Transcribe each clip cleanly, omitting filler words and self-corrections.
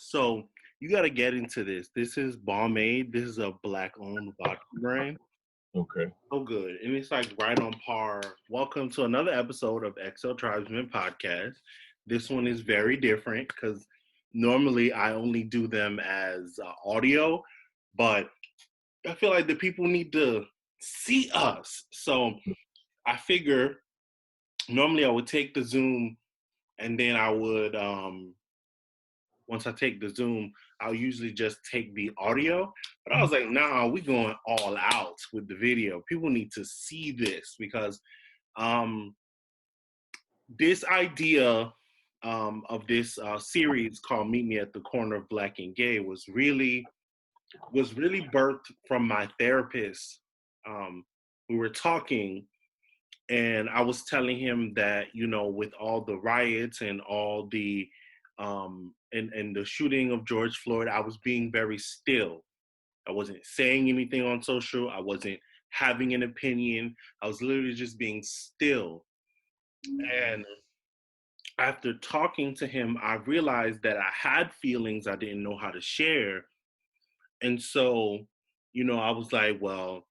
So you got to get into this. This is Balmaid. This is a black-owned vodka brand. Okay. So good, and it's like right on par. Welcome to another episode of XL Tribesman Podcast. This one is very different because normally I only do them as audio, but I feel like the people need to see us. So I figure normally I would take the Zoom and then I would once I take the Zoom, I'll usually just take the audio. But I was like, nah, we going all out with the video. People need to see this because um, this idea of this series called Meet Me at the Corner of Black and Gay was really birthed from my therapist. We were talking and I was telling him that, with all the riots and all the and the shooting of George Floyd, I was being very still. I wasn't saying anything on social. I wasn't having an opinion. I was literally just being still. And after talking to him, I realized that I had feelings I didn't know how to share. And so, I was like, well,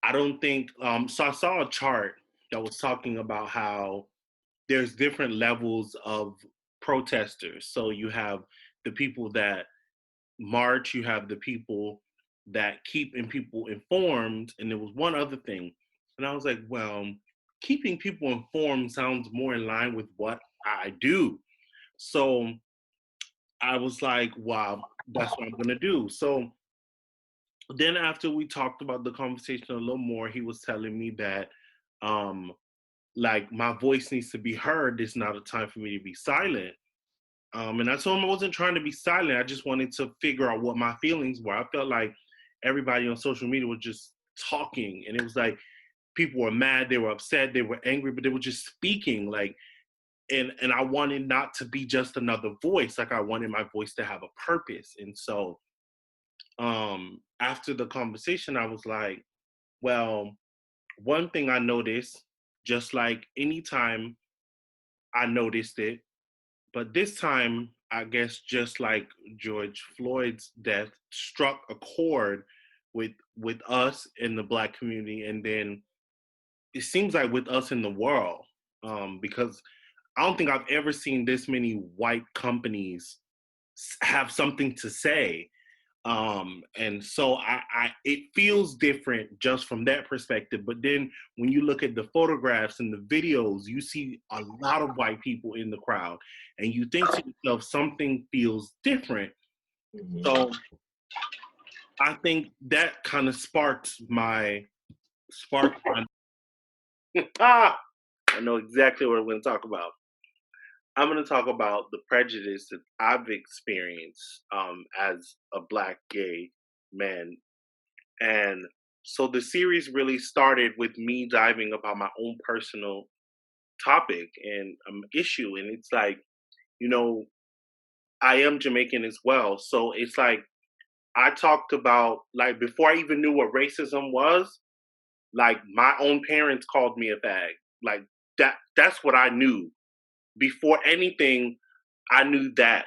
I don't think so I saw a chart that was talking about how there's different levels of protesters. So you have the people that march, you have the people that keeping people informed, and there was one other thing. And I was like, well, keeping people informed sounds more in line with what I do. So I was like, wow, that's what I'm gonna do. So then after we talked about the conversation a little more, he was telling me that um like my voice needs to be heard. It's not a time for me to be silent. And I told him I wasn't trying to be silent. I just wanted to figure out what my feelings were. I felt like everybody on social media was just talking, and it was like people were mad, they were upset, they were angry, but they were just speaking. Like, and I wanted not to be just another voice. Like I wanted my voice to have a purpose. And so, after the conversation, I was like, well, one thing I noticed, just like anytime I noticed it, but this time, I guess just like George Floyd's death struck a chord with us in the Black community, and then it seems like with us in the world, because I don't think I've ever seen this many white companies have something to say. And so it feels different just from that perspective. But then when you look at the photographs and the videos, you see a lot of white people in the crowd, and you think to yourself, something feels different. Mm-hmm. So I think that kind of sparked my I know exactly what I'm going to talk about. I'm going to talk about the prejudice that I've experienced as a Black gay man. And so the series really started with me diving about my own personal topic and issue. And it's like, you know, I am Jamaican as well. So it's like I talked about, like, before I even knew what racism was, like my own parents called me a fag. Like that's what I knew. Before anything, I knew that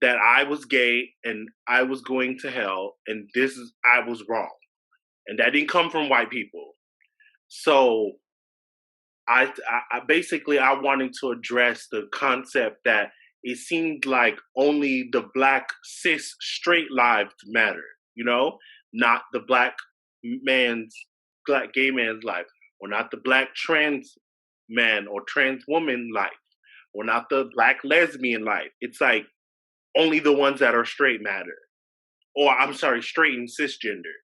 I was gay and I was going to hell, and I was wrong. And that didn't come from white people. So I basically I wanted to address the concept that it seemed like only the Black cis straight lives mattered, not the Black gay man's life, or not the Black trans man or trans woman life, or not the Black lesbian life. It's like only the ones that are straight matter, or I'm sorry, straight and cisgender.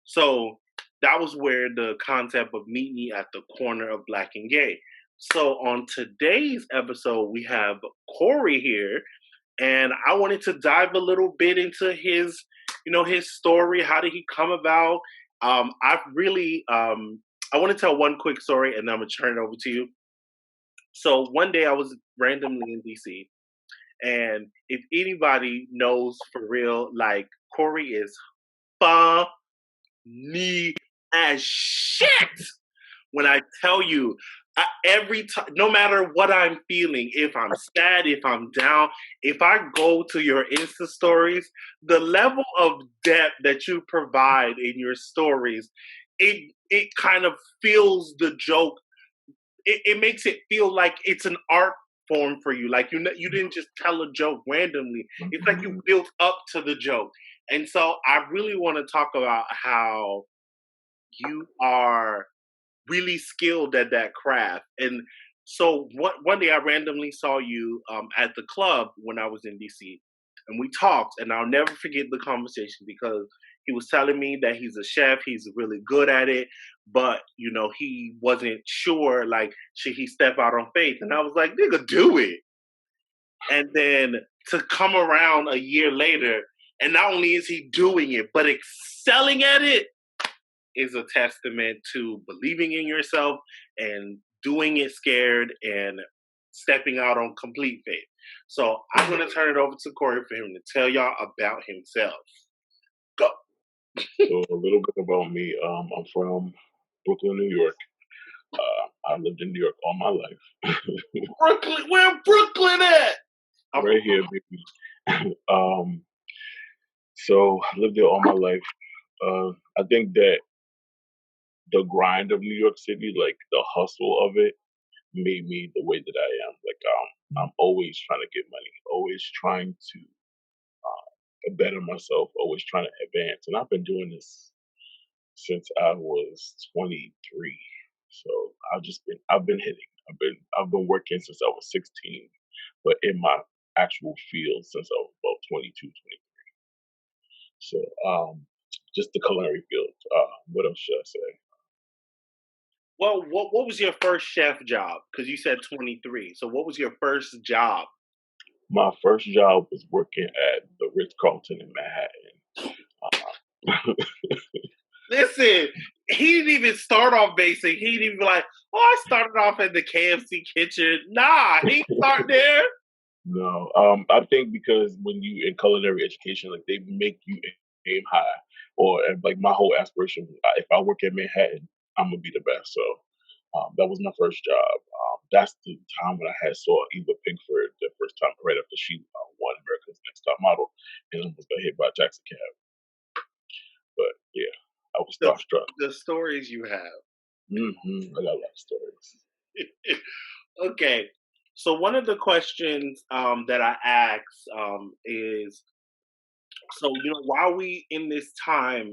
So that was where the concept of Meet Me at the Corner of Black and Gay. So on today's episode, we have Corey here, and I wanted to dive a little bit into his story. How did he come about? I want to tell one quick story, and then I'm gonna turn it over to you. So one day I was randomly in DC, and if anybody knows for real, like Corey is funny as shit. When I tell you, Every time, no matter what I'm feeling, if I'm sad, if I'm down, if I go to your Insta stories, the level of depth that you provide in your stories, it kind of feels the joke. It makes it feel like it's an art form for you. Like you didn't just tell a joke randomly. It's like you Mhm. built up to the joke. And so I really want to talk about how you are really skilled at that craft. And so one day I randomly saw you at the club when I was in DC, and we talked, and I'll never forget the conversation because he was telling me that he's a chef, he's really good at it, but he wasn't sure like should he step out on faith, and I was like, nigga, do it. And then to come around a year later, and not only is he doing it, but excelling at it is a testament to believing in yourself and doing it scared and stepping out on complete faith. So I'm gonna turn it over to Corey for him to tell y'all about himself. Go. So a little bit about me. I'm from Brooklyn, New York. I lived in New York all my life. Brooklyn, where Brooklyn at? I'm Right here, baby. So I lived there all my life. I think that the grind of New York City, like the hustle of it, made me the way that I am. Like I'm always trying to get money, always trying to better myself, always trying to advance. And I've been doing this since I was 23. So I've been hitting. I've been working since I was 16, but in my actual field since I was about 22, 20. So just the culinary field. What else should I say? Well, what was your first chef job? Because you said 23. So what was your first job? My first job was working at the Ritz Carlton in Manhattan. Listen, he didn't even start off basic. He didn't even be like, oh, I started off in the KFC kitchen. Nah, he start there. No, I think because when you in culinary education, like they make you aim high, or like my whole aspiration, if I work at Manhattan, I'm gonna be the best. So that was my first job. That's the time when I had saw Eva Pinkford the first time, right after she won America's Next Top Model, and almost got hit by a taxi cab. But yeah, I was The, starstruck. the stories you have. I got a lot of stories. Okay. So one of the questions that I ask is, so while we in this time,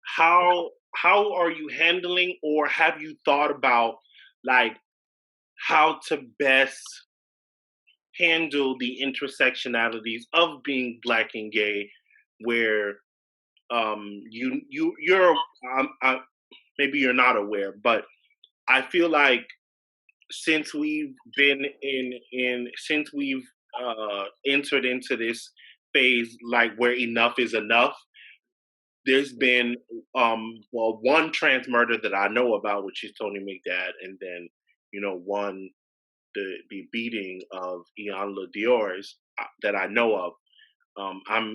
how are you handling, or have you thought about like how to best handle the intersectionalities of being black and gay, where you're maybe you're not aware, but I feel like since we've been in since we've entered into this phase like where enough is enough, there's been well, one trans murder that I know about, which is Tony McDad, and then one, the beating of Ian Dior's that I know of. I,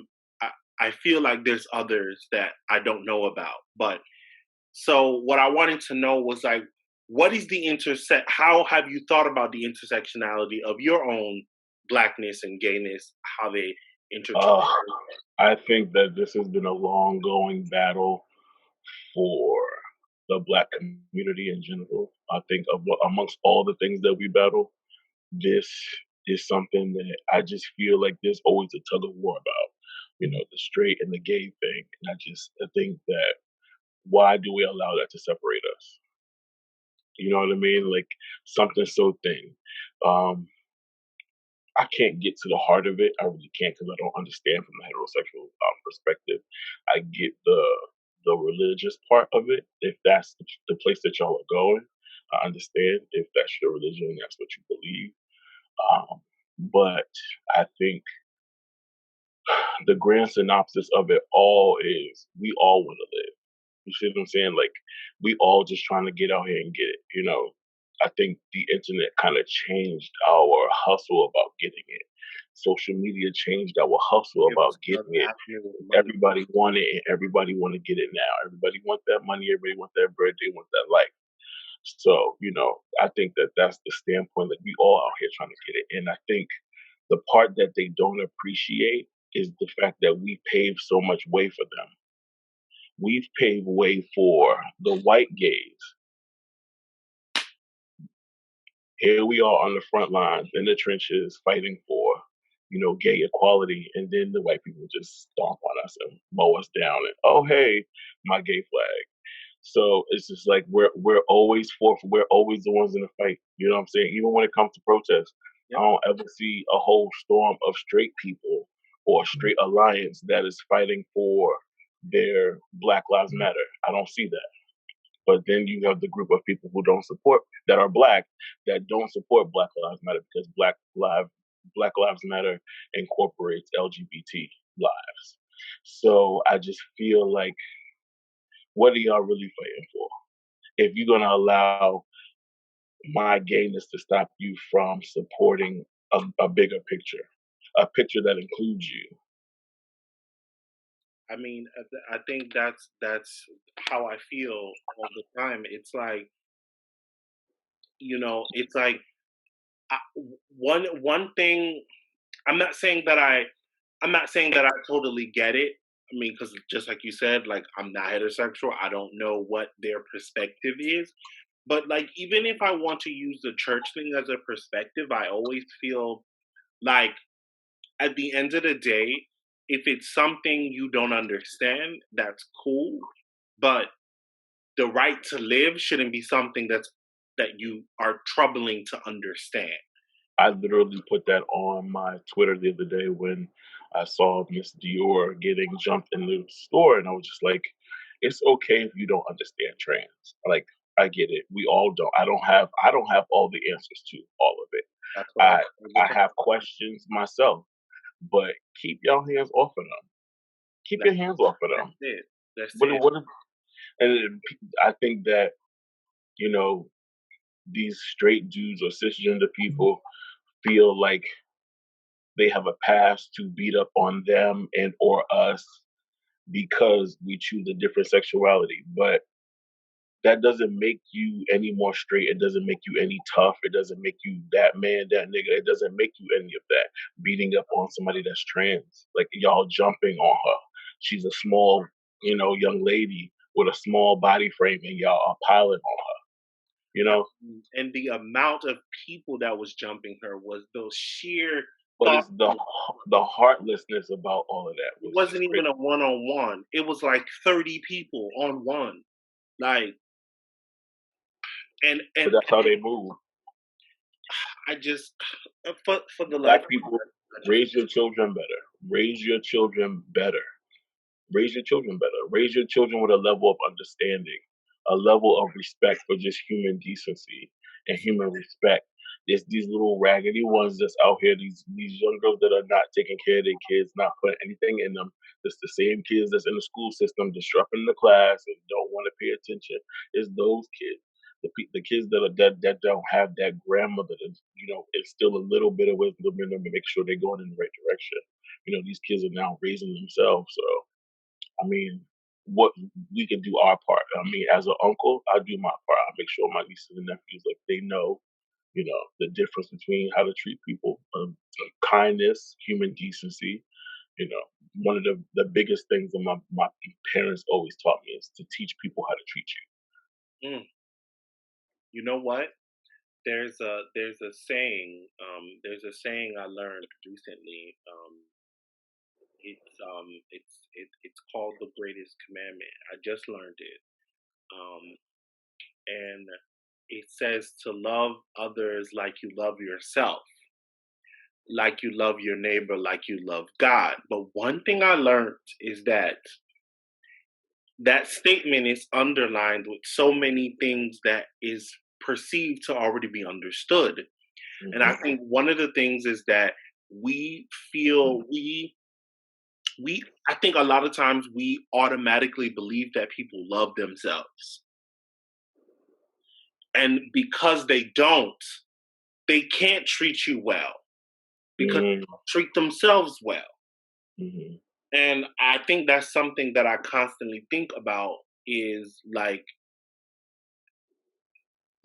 I feel like there's others that I don't know about, but so what I wanted to know was like, what is the intersect? How have you thought about the intersectionality of your own blackness and gayness? How they intertwine? Uh, I think that this has been a long going battle for the black community in general. I think amongst all the things that we battle, this is something that I just feel like there's always a tug of war about. The straight and the gay thing. And I think that why do we allow that to separate us? You know what I mean? Like something so thin. Um, I can't get to the heart of it. I really can't because I don't understand from the heterosexual perspective. I get the religious part of it. If that's the place that y'all are going, I understand. If that's your religion, that's what you believe. But I think the grand synopsis of it all is we all want to live. You see what I'm saying? Like we all just trying to get out here and get it. I think the internet kind of changed our hustle about getting it. Social media changed our hustle Give about us getting the it. avenue of money. Everybody want it and everybody want to get it now. Everybody want that money. Everybody want that bread. They want that life. So, I think that that's the standpoint that we all out here trying to get it. And I think the part that they don't appreciate is the fact that we paved so much way for them. We've paved way for the white gays. Here we are on the front lines in the trenches fighting for, gay equality, and then the white people just stomp on us and mow us down and, oh hey, my gay flag. So it's just like we're always we're always the ones in the fight. You know what I'm saying? Even when it comes to protests, I Yep. don't ever see a whole storm of straight people or a straight alliance that is fighting for their Black Lives Matter. I don't see that. But then you have the group of people who don't support that are black that don't support Black Lives Matter because Black Lives Matter incorporates LGBT lives. So I just feel like, what are y'all really fighting for? If you're gonna allow my gayness to stop you from supporting a bigger picture, a picture that includes you. I mean, I think that's how I feel all the time. It's like, it's like, one thing. I'm not saying that I'm not saying that I totally get it. I mean, because just like you said, like, I'm not heterosexual. I don't know what their perspective is. But like, even if I want to use the church thing as a perspective, I always feel like, at the end of the day, if it's something you don't understand, that's cool. But the right to live shouldn't be something that you are troubling to understand. I literally put that on my Twitter the other day when I saw Miss Dior getting jumped in the store, and I was just like, "It's okay if you don't understand trans. Like, I get it. We all don't. I don't have all the answers to all of it. That's what I I tell the I person. have questions myself, but keep your hands off of them. Keep That, your hands off of that's them. it. That's What it. what? And I think that you know these straight dudes or cisgender people feel like they have a pass to beat up on them and or us because we choose a different sexuality. But that doesn't make you any more straight. It doesn't make you any tough. It doesn't make you that man, that nigga. It doesn't make you any of that. Beating up on somebody that's trans. Like y'all jumping on her. She's a small, young lady with a small body frame and y'all are piling on her. You know? And the amount of people that was jumping her was those sheer But thought. it's the heartlessness about all of that It was wasn't just crazy. even a one on one. It was like 30 people on one. Like, and But that's how they move. I just, for the life Black of me, people, I just, raise your children better. Raise your children better. Raise your children better. Raise your children with a level of understanding, a level of respect for just human decency and human respect. There's these little raggedy ones that's out here, these young girls that are not taking care of their kids, not putting anything in them. It's the same kids that's in the school system disrupting the class and don't want to pay attention. It's those kids. The kids that don't have that grandmother to instill a little bit of wisdom in them and make sure they're going in the right direction. These kids are now raising themselves. So I mean, what we can do our part. I mean, as an uncle, I do my part. I make sure my nieces and nephews like they know, the difference between how to treat people, kindness, human decency. One of the biggest things that my parents always taught me is to teach people how to treat mm, you know what? There's a saying I learned recently. It's called the greatest commandment. I just learned it. And it says to love others like you love yourself, like you love your neighbor, like you love God. But one thing I learned is that that statement is underlined with so many things that is perceived to already be understood. you. And I think one of the things is that we feel we I think a lot of times we automatically believe that people love themselves. And because they don't, they can't treat you well because Hmm. they don't treat themselves well. Hmm. And I think that's something that I constantly think about is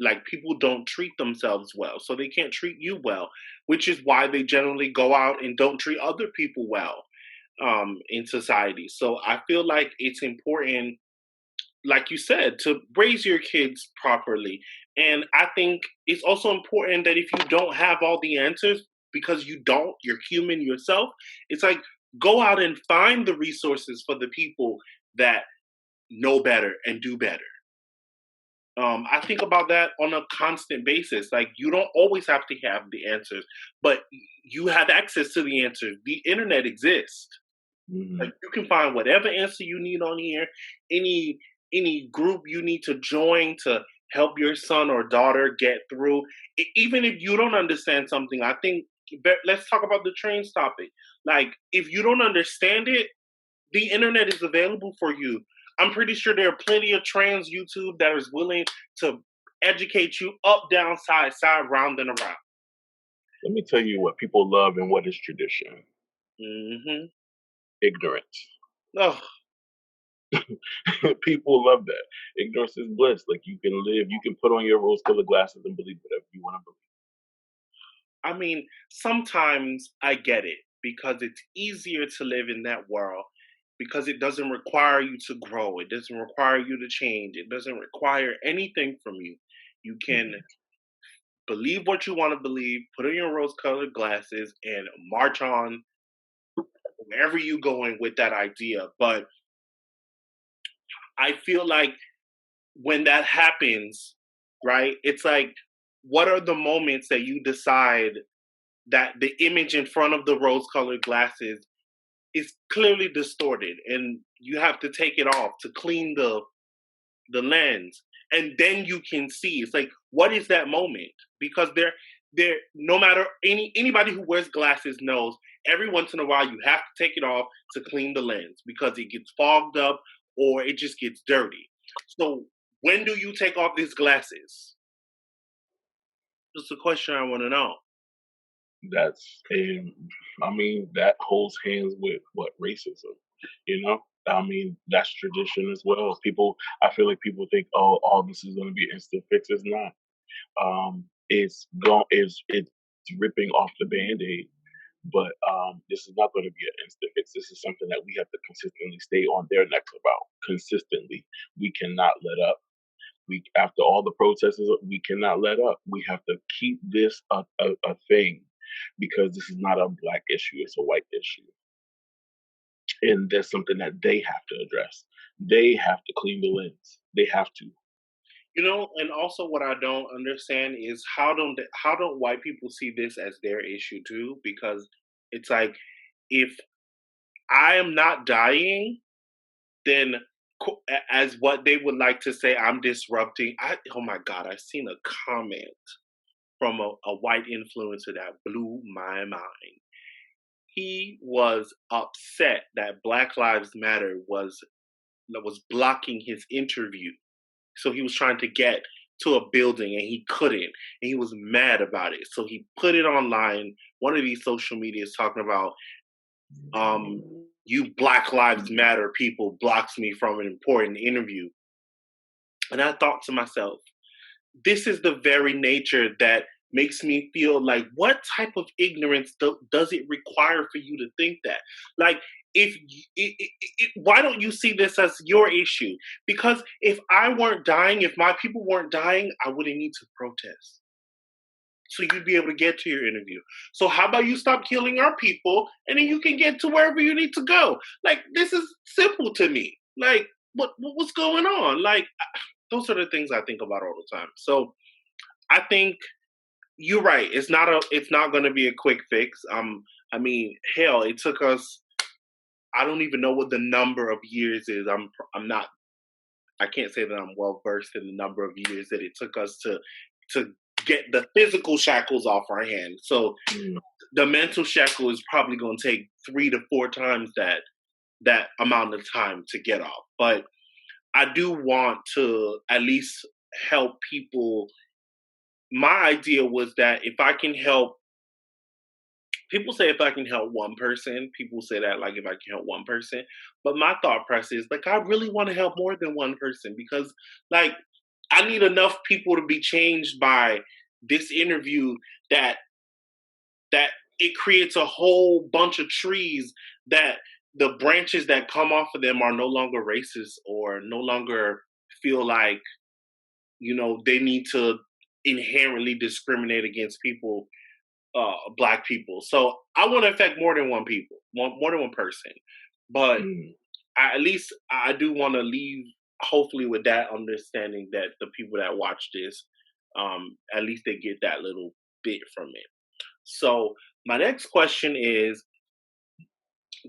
Like people don't treat themselves well, so they can't treat you well, which is why they generally go out and don't treat other people well in society. So I feel like it's important, like you said, to raise your kids properly. And I think it's also important that if you don't have all the answers, because you don't, you're human yourself, it's like go out and find the resources for the people that know better and do better. I think about that on a constant basis. Like you don't always have to have the answers, but you have access to the answers. The internet exists. Like Hmm. you can find whatever answer you need on here, any any group you need to join to help your son or daughter get through. Even if you don't understand something, I think let's talk about the trains topic. Like if you don't understand it, the internet is available for you. I'm pretty sure there are plenty of trans YouTube that is willing to educate you up, down, side, round and around. Let me tell you what people love and what is tradition. Hmm. Ignorance. Oh, People love that. Ignorance is bliss. Like you can live, you can put on your rose-colored glasses and believe whatever you want to believe. I mean, sometimes I get it because it's easier to live in that world because it doesn't require you to grow. It doesn't require you to change. It doesn't require anything from you. You can Mhm. believe what you want to believe, put on your rose colored glasses, and march on wherever you're going with that idea. But I feel like when that happens, right, it's like, what are the moments that you decide that the image in front of the rose colored glasses is clearly distorted and you have to take it off to clean the lens, and then you can see it's like what is that moment, because there no matter anybody who wears glasses knows every once in a while you have to take it off to clean the lens because it gets fogged up or it just gets dirty. So when do you take off these glasses? That's the question I want to know. That's and I mean that holds hands with what racism, you know. I mean that's tradition as well. People, I feel like people think, oh, all this is going to be instant fix. It's not. It's ripping off the band-aid, but this is not going to be an instant fix. This is something that we have to consistently stay on their necks about. Consistently, we cannot let up. We, after all the protests, we cannot let up. We have to keep this a thing because this is not a black issue; it's a white issue, and that's something that they have to address. They have to clean the lens. They have to. And also what I don't understand is how don't white people see this as their issue too? Because it's like if I am not dying, then as what they would like to say, I'm disrupting. Oh my god, I seen a comment from a white influencer that blew my mind. He was upset that Black Lives Matter was blocking his interview. So he was trying to get to a building and he couldn't. And he was mad about it. So he put it online. One of these social medias talking about you Black Lives Matter people blocks me from an important interview. And I thought to myself, this is the very nature that makes me feel like what type of ignorance does it require for you to think that? Like if why don't you see this as your issue? Because if I weren't dying, if my people weren't dying, I wouldn't need to protest, so you'd be able to get to your interview. So how about you stop killing our people and then you can get to wherever you need to go? Like this is simple to me. Like what's going on? Like those are the things I think about all the time. So I think you're right. It's not going to be a quick fix. I mean, hell, it took us. I don't even know what the number of years is. I'm not. I can't say that I'm well versed in the number of years that it took us to get the physical shackles off our hands. So Mm. the mental shackle is probably going to take 3 to 4 times that amount of time to get off. But I do want to at least help people. My idea was that if I can help, people say if I can help one person, people say that like if I can help one person. But my thought process is like I really want to help more than one person because like I need enough people to be changed by this interview that that it creates a whole bunch of trees that the branches that come off of them are no longer racist or no longer feel like, they need to inherently discriminate against people, black people. So I want to affect more than one people, more than one person. But Mm. at least I do want to leave, hopefully, with that understanding that the people that watch this, at least they get that little bit from it. So my next question is,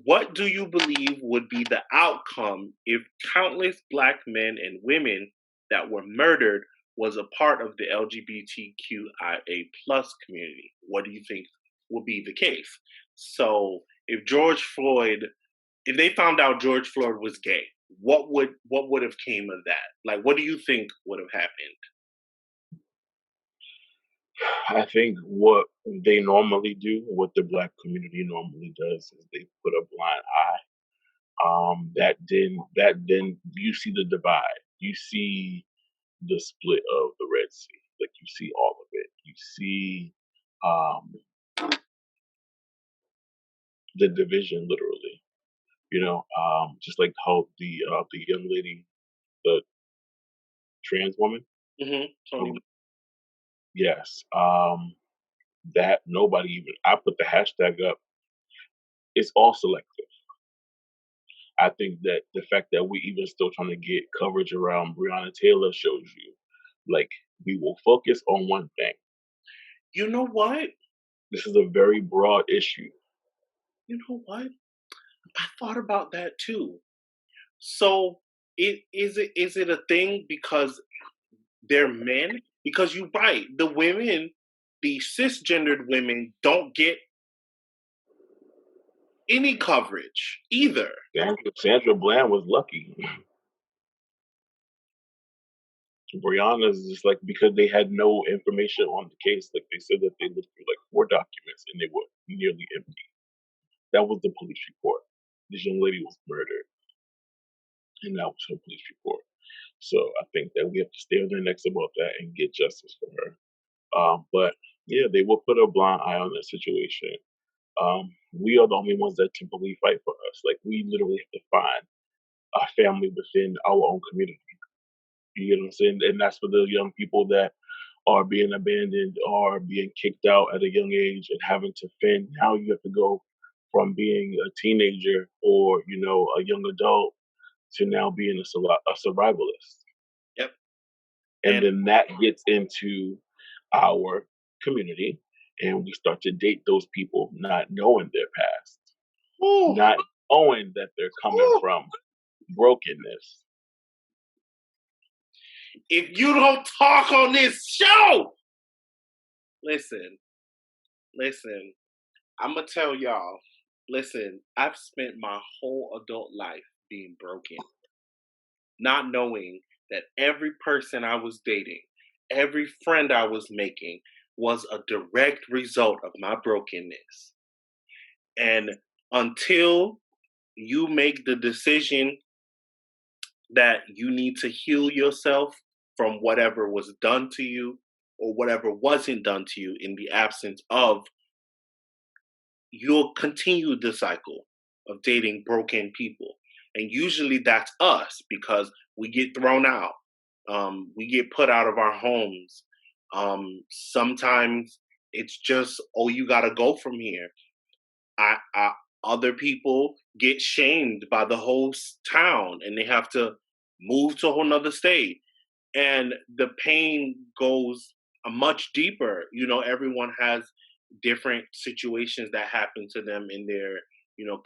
what do you believe would be the outcome if countless black men and women that were murdered was a part of the LGBTQIA plus community? What do you think would be the case? So if they found out George Floyd was gay, what would have came of that? Like, what do you think would have happened? I think what they normally do, what the black community normally does, is they put a blind eye. That then you see the divide. You see the split of the Red Sea. Like you see all of it. You see um, the division, literally. Just like how the young lady, the trans woman, Tony. um, yes, that nobody even. I put the hashtag up. It's all selective. I think that the fact that we even still trying to get coverage around Breonna Taylor shows you, like, we will focus on one thing. You know what? This is a very broad issue. You know what? I thought about that too. So is it a thing because they're men? Because you're right, the cisgendered women don't get any coverage either. Sandra Bland was lucky. Brianna's just like, because they had no information on the case. Like they said that they looked through like 4 documents and they were nearly empty. That was the police report. This young lady was murdered, and that was her police report. So I think that we have to stay on their necks about that and get justice for her. But yeah, they will put a blind eye on that situation. We are the only ones that typically fight for us. Like we literally have to find a family within our own community. You know what I'm saying? And that's for the young people that are being abandoned or being kicked out at a young age and having to fend. Now you have to go from being a teenager or a young adult to now being a survivalist. Yep. And And then that gets into our community, and we start to date those people not knowing their past, whew, not knowing that they're coming whew, from brokenness. if you don't talk on this show, listen, listen, I'm gonna tell y'all. Listen, I've spent my whole adult life being broken, not knowing that every person I was dating, every friend I was making was a direct result of my brokenness. And until you make the decision that you need to heal yourself from whatever was done to you or whatever wasn't done to you in the absence of, you'll continue the cycle of dating broken people. And usually that's us because we get thrown out. We get put out of our homes. Sometimes it's just, oh, you got to go from here. Other people get shamed by the whole town and they have to move to a whole nother state. And the pain goes much deeper. Everyone has different situations that happen to them in their,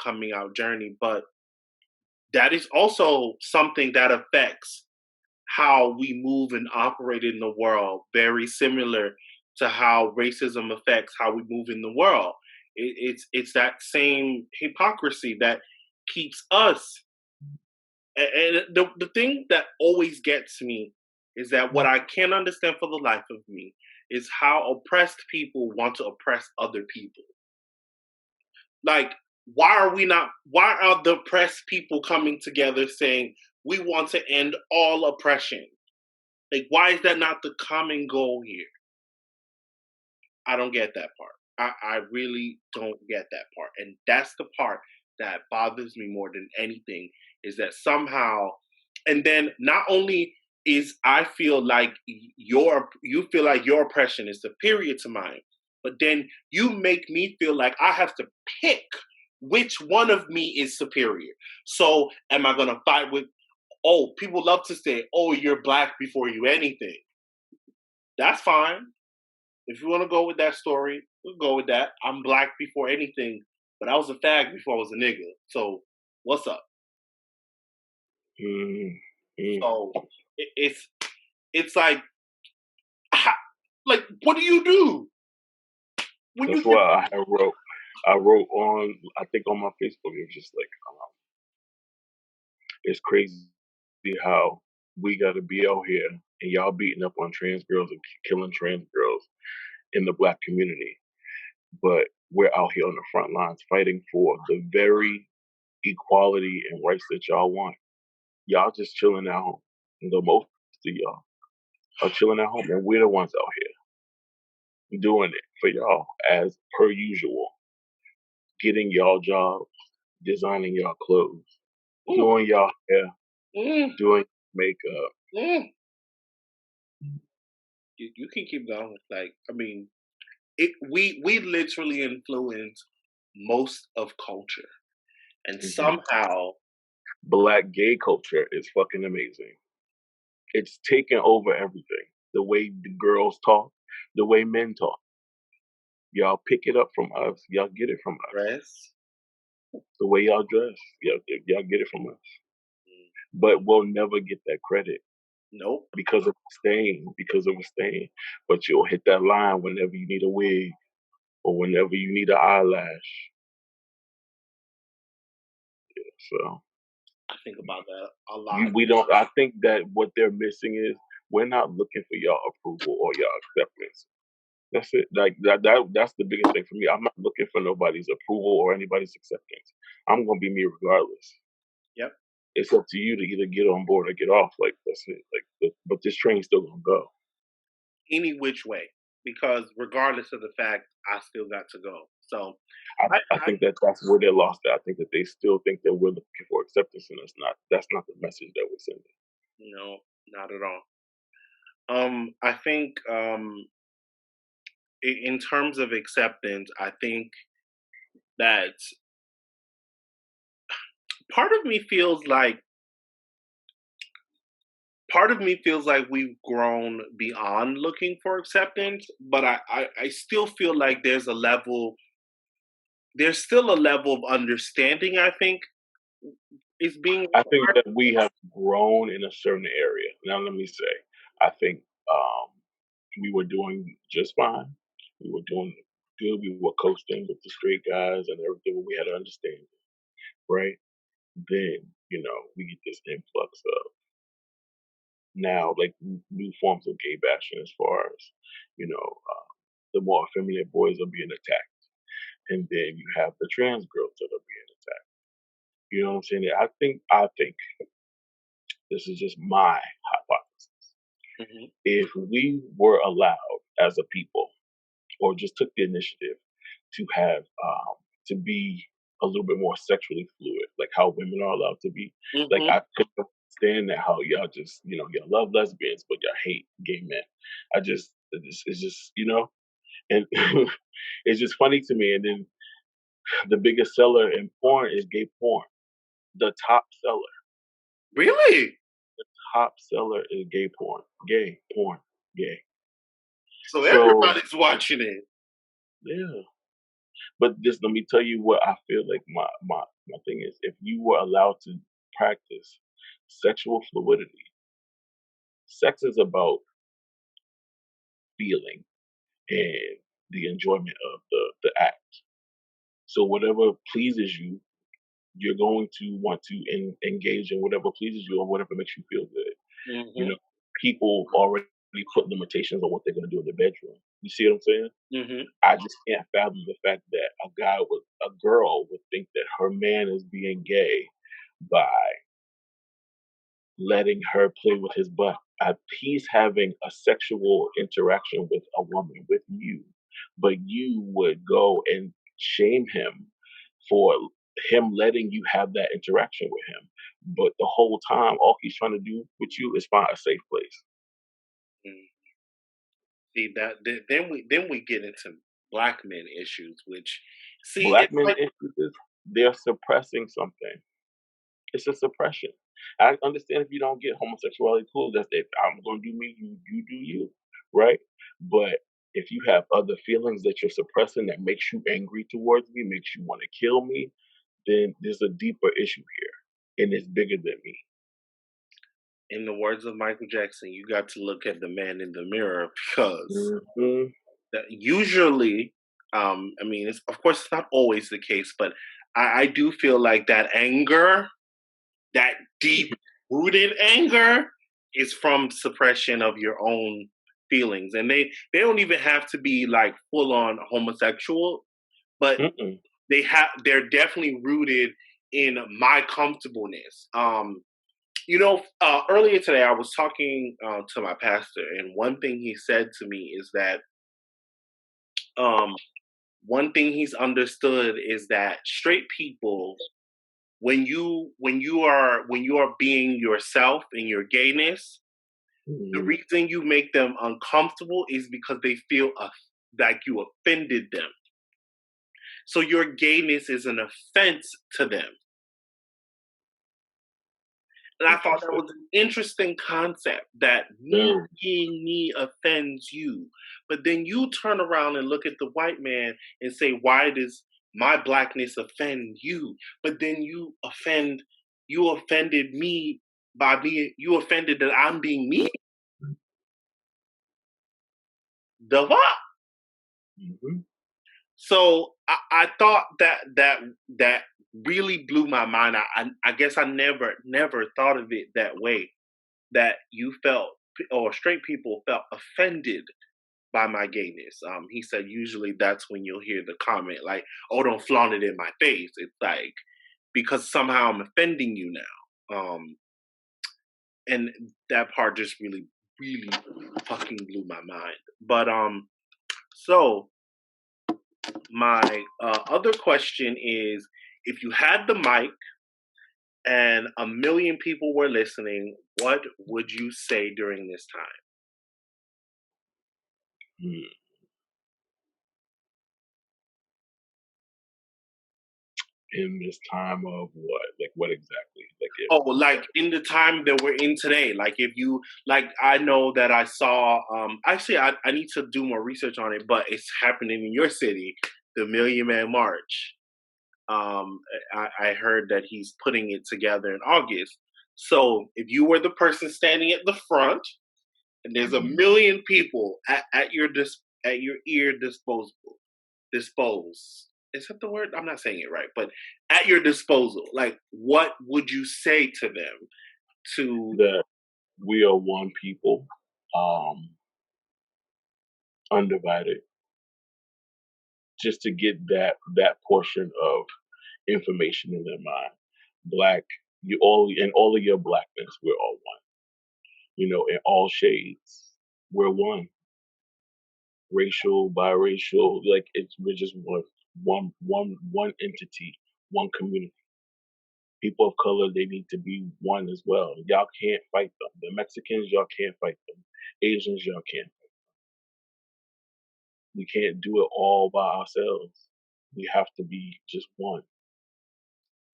coming out journey. But that is also something that affects how we move and operate in the world, very similar to how racism affects how we move in the world. It's that same hypocrisy that keeps us. And the thing that always gets me is that what I can't understand for the life of me is how oppressed people want to oppress other people. Like, why are the oppressed people coming together saying we want to end all oppression? Like, why is that not the common goal here? I don't get that part. I really don't get that part. And that's the part that bothers me more than anything is that somehow, and then not only is I feel like you feel like your oppression is superior to mine, but then you make me feel like I have to pick which one of me is superior. So am I gonna fight with, oh, people love to say, oh, you're black before you anything. That's fine. If you want to go with that story, we'll go with that. I'm black before anything, but I was a fag before I was a nigga. So what's up? Mm, mm. So it's like ha- like what do you do when That's you get why I wrote on, I think on my Facebook, it was just like, it's crazy how we got to be out here and y'all beating up on trans girls and killing trans girls in the black community, but we're out here on the front lines fighting for the very equality and rights that y'all want. Y'all just chilling at home. And the most of y'all are chilling at home, and we're the ones out here doing it for y'all as per usual, getting y'all jobs, designing y'all clothes, mm, doing y'all hair, mm, doing makeup. mm. You can keep going. Like I mean, we literally influence most of culture, and Mhm. somehow Black gay culture is fucking amazing. It's taken over everything. The way the girls talk, the way men talk. Y'all pick it up from us. Y'all get it from us. dress. The way y'all dress, y'all get it from us. Mm, But we'll never get that credit nope. because of a stain. But you'll hit that line whenever you need a wig or whenever you need an eyelash. So I think about that a lot. we don't. I think that what they're missing is we're not looking for y'all approval or y'all acceptance. That's it. Like that's the biggest thing for me. I'm not looking for nobody's approval or anybody's acceptance. I'm gonna be me regardless. Yep. It's up to you to either get on board or get off. Like that's it. Like, but this train's still gonna go. Any which way, because regardless of the fact, I still got to go. So, I I think that that's where they're lost at. I think that they still think that we're looking for acceptance, and that's not the message that we're sending. no, not at all. I think in terms of acceptance, I think that part of me feels like part of me feels like we've grown beyond looking for acceptance, but I still feel like there's still a level of understanding. I think is being I think required. that we have grown in a certain area. Now, let me say, I think we were doing just fine. We were doing good. We were coasting with the straight guys and everything. But we had to understand, right? Then we get this influx of now like new forms of gay bashing, as far as the more effeminate boys are being attacked, and then you have the trans girls that are being attacked. You know what I'm saying? I think this is just my hypothesis. Mhm. If we were allowed as a people, or just took the initiative to have to be a little bit more sexually fluid, like how women are allowed to be. Like Mhm. I could understand that how y'all just y'all love lesbians, but y'all hate gay men. It's just and it's just funny to me. And then the biggest seller in porn is gay porn. The Really? top seller is gay porn, gay. So So everybody's watching it. yeah. But just let me tell you what I feel like my thing is. If you were allowed to practice sexual fluidity, sex is about feeling and the enjoyment of the act. So whatever pleases you, you're going to want to engage in whatever pleases you or whatever makes you feel good. You Mhm. know, people already put limitations on what they're going to do in the bedroom. You see what I'm saying? Mhm. I just can't fathom the fact that a girl would think that her man is being gay by letting her play with his butt. he's having a sexual interaction with a woman, with you, but you would go and shame him for him letting you have that interaction with him. But the whole time, all he's trying to do with you is find a safe place. Mm. See that then we get into black men issues, which see Black it's men like issues is they're suppressing something. It's a suppression. I understand if you don't get homosexuality, cool. That's it. I'm going to do me, you do you, right? But if you have other feelings that you're suppressing that makes you angry towards me, makes you want to kill me, then there's a deeper issue here, and it's bigger than me. in the words of Michael Jackson, you got to look at the man in the mirror because Hmm. that usually, I mean, it's of course it's not always the case, but I do feel like that anger, that deep rooted anger, is from suppression of your own feelings, and they don't even have to be like full on homosexual, but Mm-mm. they're definitely rooted in my comfortableness. Earlier today I was talking to my pastor, and one thing he said to me is that um, one thing he's understood is that straight people, when you are being yourself in your gayness, the Hmm. reason you make them uncomfortable is because they feel like you offended them. So your gayness is an offense to them. And I thought that Interesting. was an interesting concept that me Very. being me offends you. But then you turn around and look at the white man and say, why does my blackness offend you? But then you offended me you offended that I'm being me. The fuck? Hmm. So I thought that really blew my mind. I guess I never thought of it that way. That you felt or straight people felt offended by my gayness. He said usually that's when you'll hear the comment like, "Oh, don't flaunt it in my face." It's like because somehow I'm offending you now. And that part just really fucking blew my mind. But so my other question is, if you had the mic and a million people were listening, what would you say during this time? In this time of what? Like what exactly? Like if Oh, like in the time that we're in today, like if you like, I know that I saw. Actually, I need to do more research on it, but it's happening in your city, the Million Man March. I heard that he's putting it together in August. So if you were the person standing at the front, and there's a Mhm. million people at your ear dispose. Is that the word? I'm not saying it right, but at your disposal. Like, what would you say to them? To That we are one people, um, undivided, just to get that portion of information in their mind. Black, you all in all of your blackness, we're all one. In all shades, we're one. Racial, biracial, like we're just one entity, one community. People of color, they need to be one as well. Y'all can't fight them. The Mexicans, y'all can't fight them. Asians, y'all can't. We can't do it all by ourselves. We have to be just one.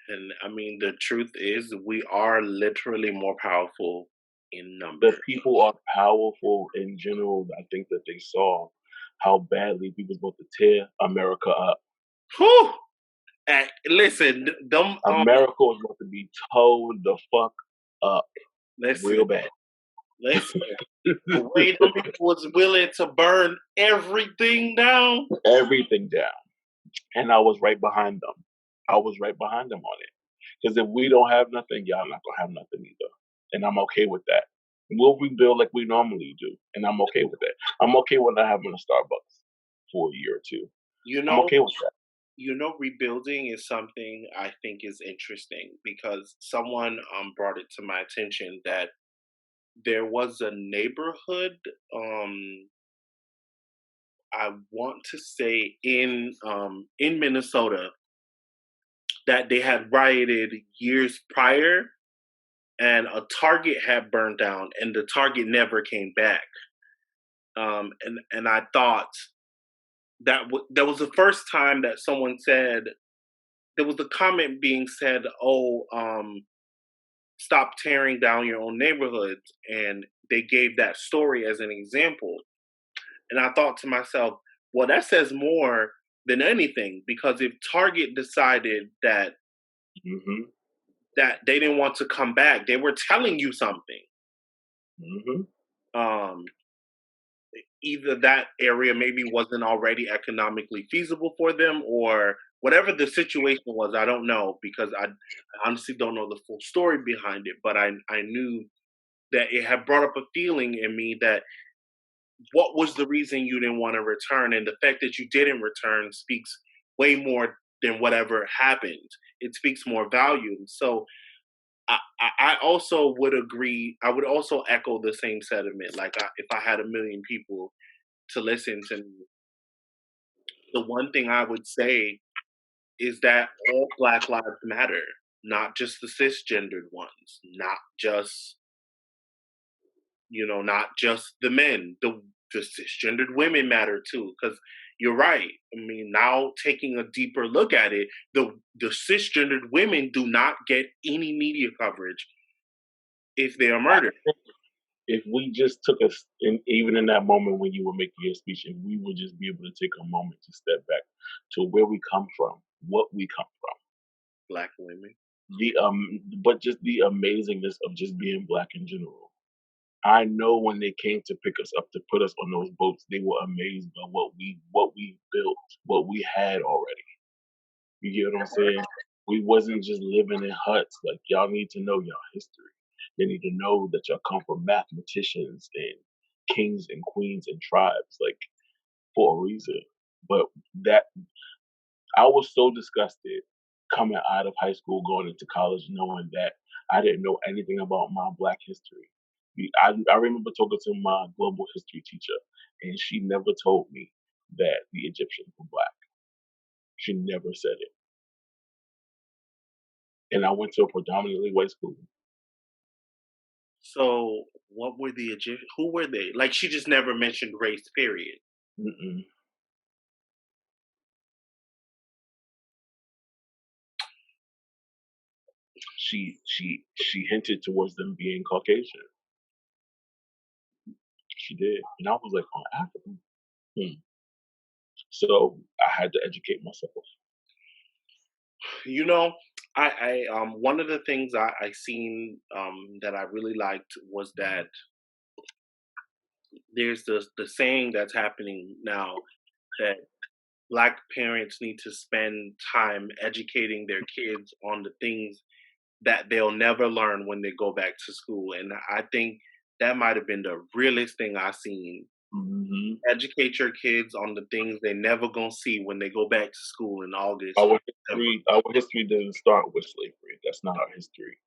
and I mean, the truth is, we are literally more powerful in The number. people are powerful in general. I think that they saw how badly we was about to tear America up. Whew! Listen, them. America was about to be towed the fuck up Listen, real bad. listen. The way them people was willing to burn everything down. Everything down. And I was right behind them. I was right behind them on it. Because if we don't have nothing, y'all not gonna have nothing either. And I'm okay with that. We'll rebuild like we normally do. And I'm okay with that. I'm okay with not having a Starbucks for a year or two. You I'm know, okay with that. rebuilding is something I think is interesting because someone brought it to my attention that there was a neighborhood, I want to say in Minnesota, that they had rioted years prior, and a Target had burned down, and the Target never came back. And I thought that was the first time that someone said, there was a comment being said, "Oh, stop tearing down your own neighborhoods," and they gave that story as an example. And I thought to myself, well, that says more than anything, because if Target decided Hmm. that they didn't want to come back, they were telling you something. Hmm. Um, Either that area maybe wasn't already economically feasible for them, or whatever the situation was. I don't know, because I honestly don't know the full story behind it. But I knew that it had brought up a feeling in me that what was the reason you didn't want to return, and the fact that you didn't return speaks way more than whatever happened. It speaks more volume. So I also would agree. I would also echo the same sentiment. Like, if I had a million people to listen to me, the one thing I would say is that all Black lives matter, not just the cisgendered ones, not just, not just the men. The cisgendered women matter too, because you're right. I mean, now taking a deeper look at it, the cisgendered women do not get any media coverage if they are I murdered. think if we just took us, and even in that moment when you were making your speech, and we would just be able to take a moment to step back to where we come from, what we come from, Black women. but just the amazingness of just being black in general. I know when they came to pick us up to put us on those boats, they were amazed by what we built, what we had already. You get what I'm saying? We wasn't just living in huts. Like, y'all need to know y'all history. They need to know that y'all come from mathematicians and kings and queens and tribes, like, for a reason. But that I was so disgusted coming out of high school, going into college, knowing that I didn't know anything about my Black history. I remember talking to my global history teacher, and she never told me that the Egyptians were Black. She never said it. And I went to a predominantly white school. So, what were the Egyptians? Who were they? Like, she just never mentioned race. Period. Mm-mm. She hinted towards them being Caucasian. She did, and I was like, "Oh, African." Hmm. So I had to educate myself. You know, one of the things I seen that I really liked was that there's the saying that's happening now that Black parents need to spend time educating their kids on the things that they'll never learn when they go back to school. And I think that might have been the realest thing I seen. Hmm. Educate your kids on the things they never gonna see when they go back to school in August or Our September. history didn't start with slavery. That's not our history.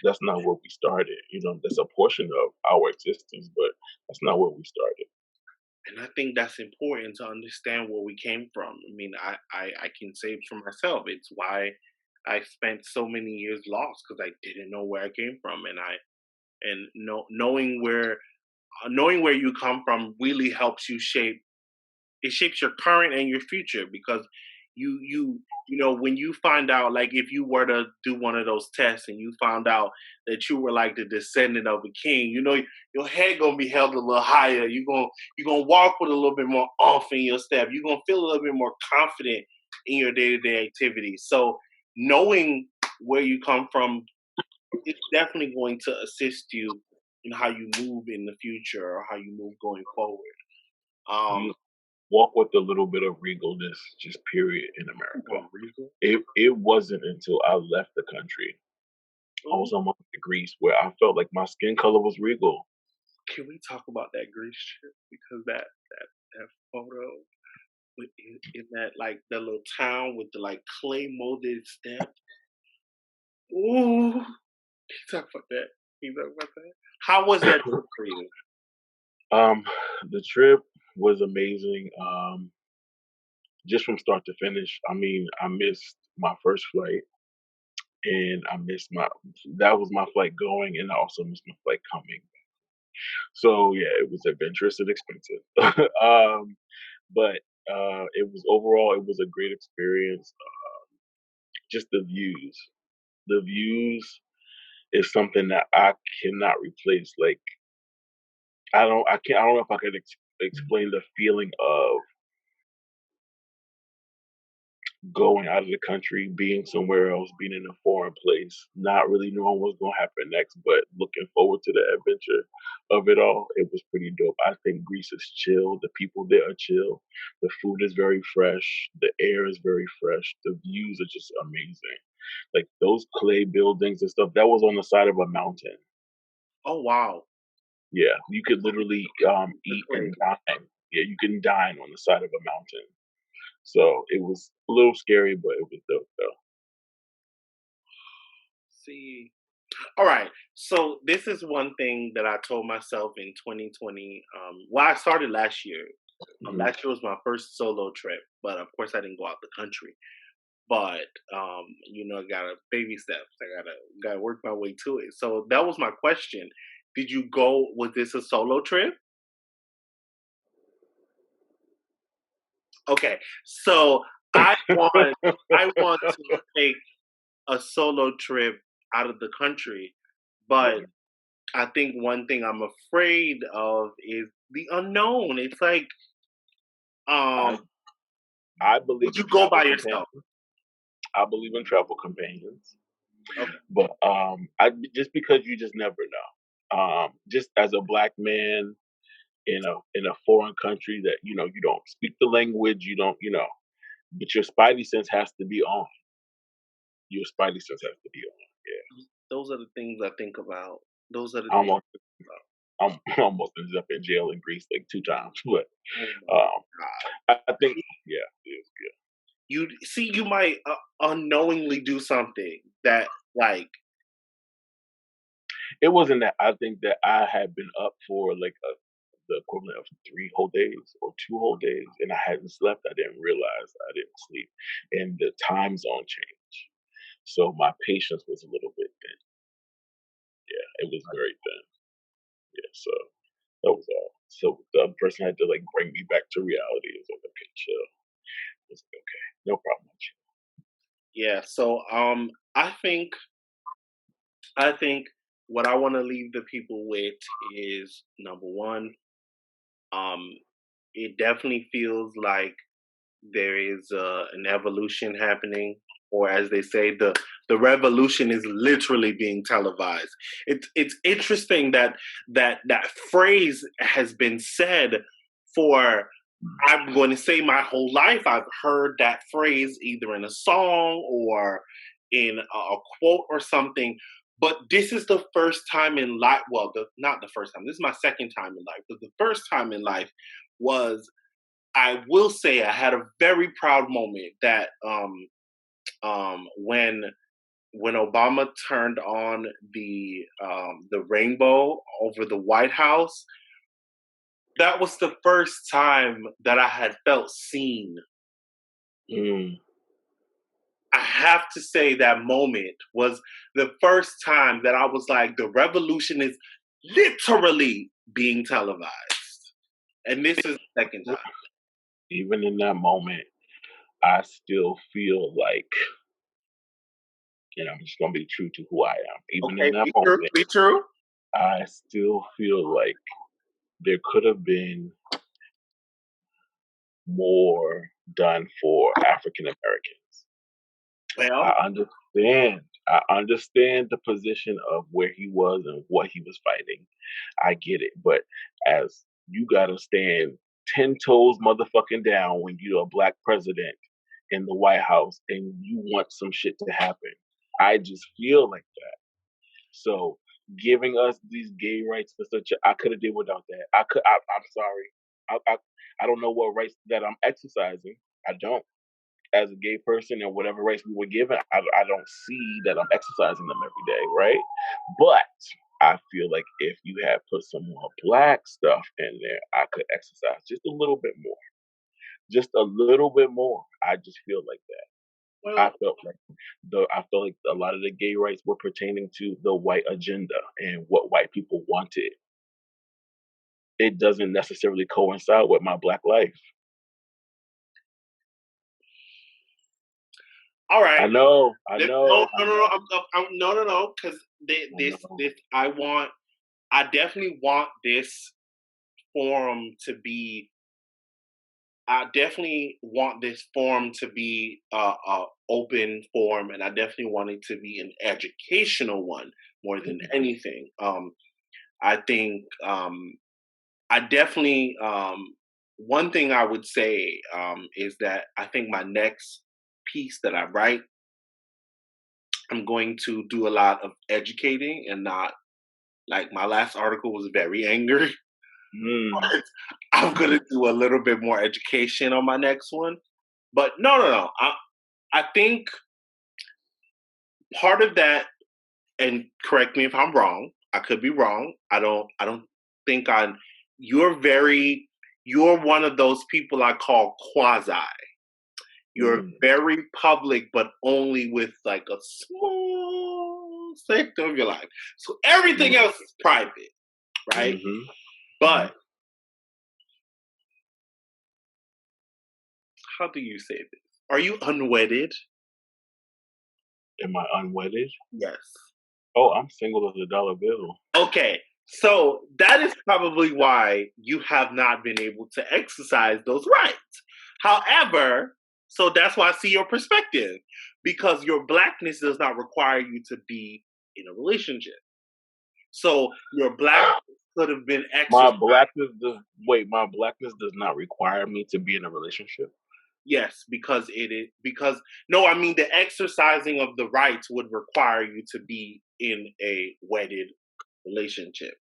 That's not where we started. That's a portion of our existence, but that's not where we started. And I think that's important to understand where we came from. I mean, I can say for myself, it's why I spent so many years lost, because I didn't know where I came from, and knowing where you come from really helps you shape, it shapes your current and your future, because when you find out, like, if you were to do one of those tests and you found out that you were like the descendant of a king, your head gonna be held a little higher. You're gonna walk with a little bit more off in your step. You're gonna feel a little bit more confident in your day-to-day activities. So knowing where you come from is definitely going to assist you in how you move in the future, or how you move going forward. um We walk with a little bit of regalness, just period, in Come America. on, Rico. It wasn't until I left the country, I was on my way to Greece, where I felt like my skin color was regal. Can we talk about that Greece trip? Because that photo in that, like, the little town with the, like, clay molded steps. Ooh, can you talk about that? You know about that? How was that trip for you? Um, the trip was amazing. Just from start to finish. I mean, I missed my first flight, and I missed my that was my flight going, and I also missed my flight coming. So yeah, it was adventurous and expensive. But it was overall it was a great experience. Just the views. The views is something that I cannot replace. Like I don't know if I could explain the feeling of going out of the country, being somewhere else, being in a foreign place, not really knowing what's going to happen next, but looking forward to the adventure of it all. It was pretty dope. I think Greece is chill. The people there are chill. The food is very fresh. The air is very fresh. The views are just amazing. Like those clay buildings and stuff, that was on the side of a mountain. Oh, wow. Yeah, you could literally The eat clay. and dine. Yeah, you can dine on the side of a mountain. So it was a little scary, but it was dope though. See. All right. So this is one thing that I told myself in 2020. Well, I started last year. Mhm. Last year was my first solo trip, but of course I didn't go out the country. But I gotta baby steps. I gotta work my way to it. So that was my question. Did you go? Was this a solo trip? Okay. So I want I want to take a solo trip out of the country, but Mhm. I think one thing I'm afraid of is the unknown. It's like, I um, I would believe you in go travel by yourself? companions. I believe in travel companions, Okay. but I just because you just never know. Just as a black man in a foreign country that you don't speak the language, you don't but your spidey sense has to be on. Your spidey sense has to be on. Yeah, Those are the things I think about. Those are the I things almost about. I almost ended up in jail in Greece like 2 times, but Oh my um, god. I think yeah, yeah. You see, you might unknowingly do something that, like, It wasn't that. I think that I had been up for like the equivalent of 3 whole days or 2 whole days, and I hadn't slept. I didn't realize I didn't sleep, and the time zone changed. So my patience was a little bit thin. Yeah, it was very thin. Yeah, so that was all. So the other person had to like bring me back to reality. It was like, okay, chill. It's like, okay, no problem. yeah. So I think what I want to leave the people with is number one. Um, it definitely feels like there is an evolution happening, or as they say, the revolution is literally being televised. It's interesting that phrase has been said for, I'm going to say, my whole life. I've heard that phrase either in a song or in a quote or something. But this is the first time in life. Well, not the first time. This is my second time in life. But the first time in life was, I will say, I had a very proud moment that when Obama turned on the rainbow over the White House. That was the first time that I had felt seen. Mm, I have to say that moment was the first time that I was like, the revolution is literally being televised, and this is the second time. even in that moment, I still feel like, and I'm just gonna be true to who I am. Even in Okay, that be true. moment, Be true. I still feel like there could have been more done for African Americans. I Well, understand. I understand the position of where he was and what he was fighting. I get it. But as you gotta stand 10 toes motherfucking down when you're a black president in the White House and you want some shit to happen. I just feel like that. So giving us these gay rights and such, I could have did without that. I'm sorry. I don't know what rights that I'm exercising. I don't. As a gay person and whatever rights we were given, I don't see that I'm exercising them every day, right? But I feel like if you had put some more black stuff in there, I could exercise just a little bit more. Just a little bit more. I just feel like that. I Well, felt like I felt like a lot of the gay rights were pertaining to the white agenda and what white people wanted. It doesn't necessarily coincide with my black life. all right. I No, know, I no, no, know, no. No, no, no. Because I this, know. I definitely want this forum to be. I definitely want this forum to be a open forum, and I definitely want it to be an educational one more than Mhm, anything. I think I definitely one thing I would say is that I think my next piece that I write, I'm going to do a lot of educating and not like my last article was very angry. mm, But I'm mhm, gonna do a little bit more education on my next one. But no, no, no. I think part of that, and correct me if I'm wrong. I could be wrong. I don't think I. You're very. You're one of those people I call quasi. You're mm, very public, but only with like a small sector of your life. So everything mm, else is private, right? mhm, mhm. But how do you say this? Are you unwedded? Am I unwedded? Yes. Oh, I'm single as a dollar bill. Okay. So that is probably why you have not been able to exercise those rights. However, so that's why I see your perspective because your blackness does not require you to be in a relationship. So your black could have been My exercised. blackness does wait, my blackness does not require me to be in a relationship? Yes, because it is because no, I mean the exercising of the rights would require you to be in a wedded relationship.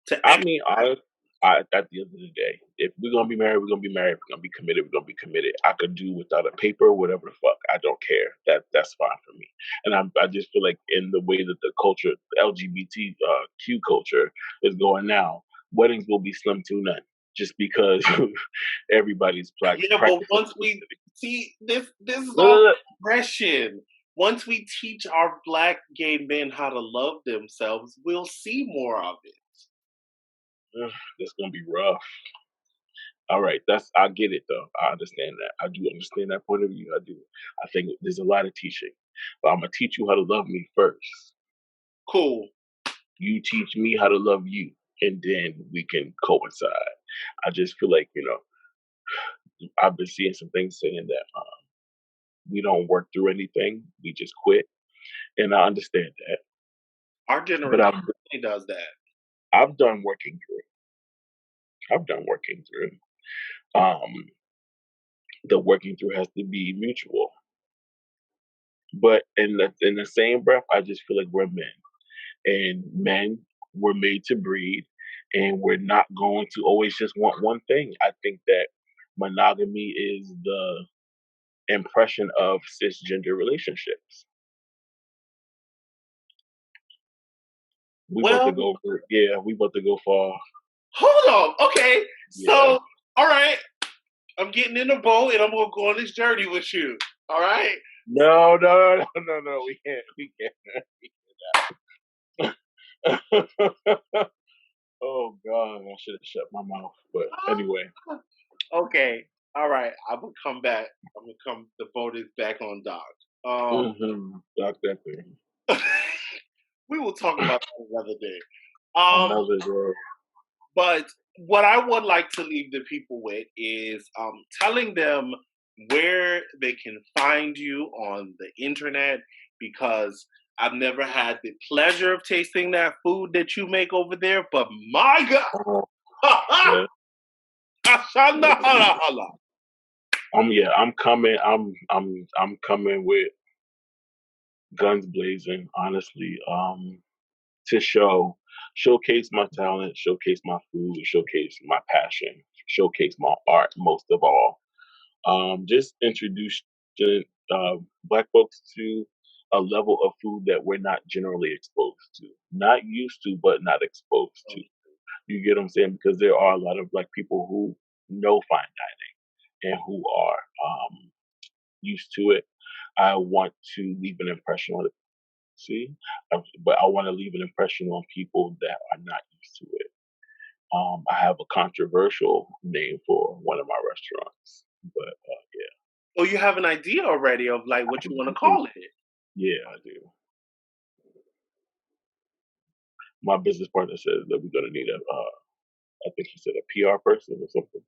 To I mean, I at the end of the day, if we're gonna be married, we're gonna be married. If we're gonna be committed, we're gonna be committed. I could do without a paper, whatever the fuck. I don't care. That's fine for me. And I just feel like in the way that the culture, the LGBTQ culture is going now, weddings will be slim to none, just because everybody's Yeah, but practicing. once we see this is Look, all look, progression. Once we teach our black gay men how to love themselves, we'll see more of it. look. That's gonna be rough. All right, I get it though. I understand that. I do understand that point of view. I do. I think there's a lot of teaching, but I'm gonna teach you how to love me first. Cool. You teach me how to love you, and then we can coincide. I just feel like I've been seeing some things saying that we don't work through anything. We just quit, and I understand that. Our But generation really does that. I've done working through. I've done working through. Um, the working through has to be mutual. But in the same breath, I just feel like we're men. And men were made to breed, and we're not going to always just want one thing. I think that monogamy is the impression of cisgender relationships. We about to Well, go for yeah, we about to go far. hold on. Okay. Yeah. So, all right. I'm getting in the boat and I'm gonna go on this journey with you. All right. No, no, no, no, no. We can't. Oh God, I should have shut my mouth. But anyway. Okay. All right. I'm gonna come back. I'm gonna come. The boat is back on dock. Um, Doc that thing. we will talk about that another day. Um, Another girl. but what I would like to leave the people with is telling them where they can find you on the internet because I've never had the pleasure of tasting that food that you make over there, but my Oh, God, yeah. Ashana hala hala. Yeah, I'm coming. I'm coming with guns blazing, honestly. To showcase my talent, showcase my food, showcase my passion, showcase my art most of all. Just introduce black folks to a level of food that we're not generally exposed to, not used to, but not exposed to. You get what I'm saying? Because there are a lot of black people who know fine dining and who are used to it. I want to leave an impression on it. See, but I want to leave an impression on people that are not used to it. I have a controversial name for one of my restaurants, but yeah, Oh, you have an idea already of like what you want to I do. call it. Yeah, I do. My business partner says that we're gonna need a, I think he said a PR person or something.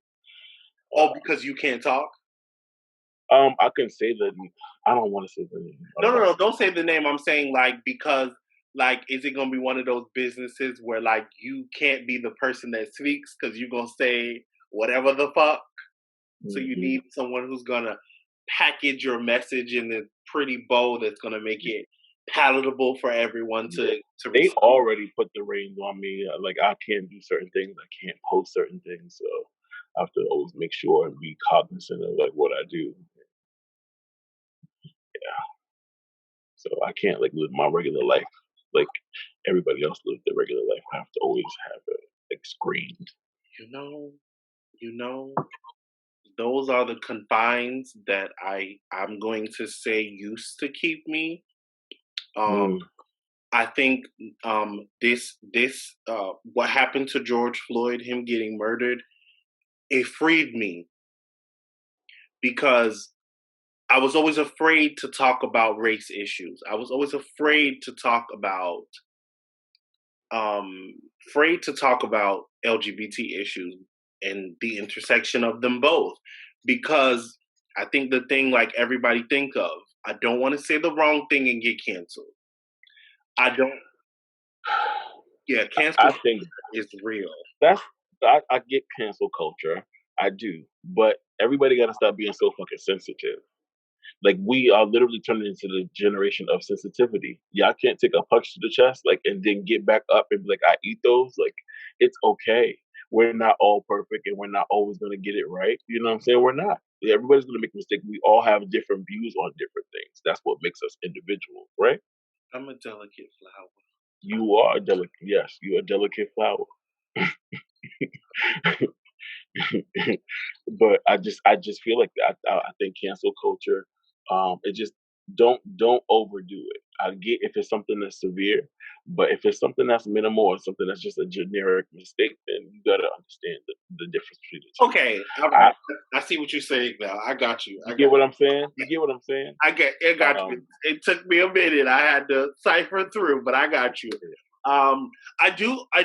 Oh, because you can't talk? I can say that. I don't want to say the name. I No, don't no, want no. to say. Don't say the name. I'm saying like because like is it gonna be one of those businesses where like you can't be the person that speaks because you're gonna say whatever the fuck? So you Hmm. need someone who's gonna package your message in a pretty bow that's gonna make it palatable for everyone Yeah. to They receive. already put the reins on me. Like I can't do certain things. I can't post certain things. So I have to always make sure and be cognizant of like what I do. So I can't like live my regular life like everybody else lives their regular life. I have to always have it like screened. You know, you know, those are the confines that I'm going to say used to keep me. Um, Mm, I think this what happened to George Floyd, him getting murdered, it freed me because I was always afraid to talk about race issues. I was always um afraid to talk about LGBT issues and the intersection of them both because I think the thing like everybody think of, I don't want to say the wrong thing and get canceled. I don't yeah, cancel I think is real. that's I get cancel culture. I do, but everybody got to stop being so fucking sensitive. Like we are literally turning into the generation of sensitivity. Y'all can't take a punch to the chest, like, and then get back up and be like, "I eat those." Like, it's okay. We're not all perfect, and we're not always gonna get it right. You know what I'm saying? We're not. Yeah, everybody's gonna make a mistake. We all have different views on different things. That's what makes us individuals, right? I'm a delicate flower. You are a delicate. Yes, you're a delicate flower. But I just feel like that. I think cancel culture, it just don't overdo it. I get if it's something that's severe, but if it's something that's minimal or something that's just a generic mistake, then you gotta understand the difference between the two. Okay, all right. I I see what you're saying now. I got you. You get what I'm saying? You get what I'm saying? I got you. Um, It took me a minute. I had to cipher through, but I got you. I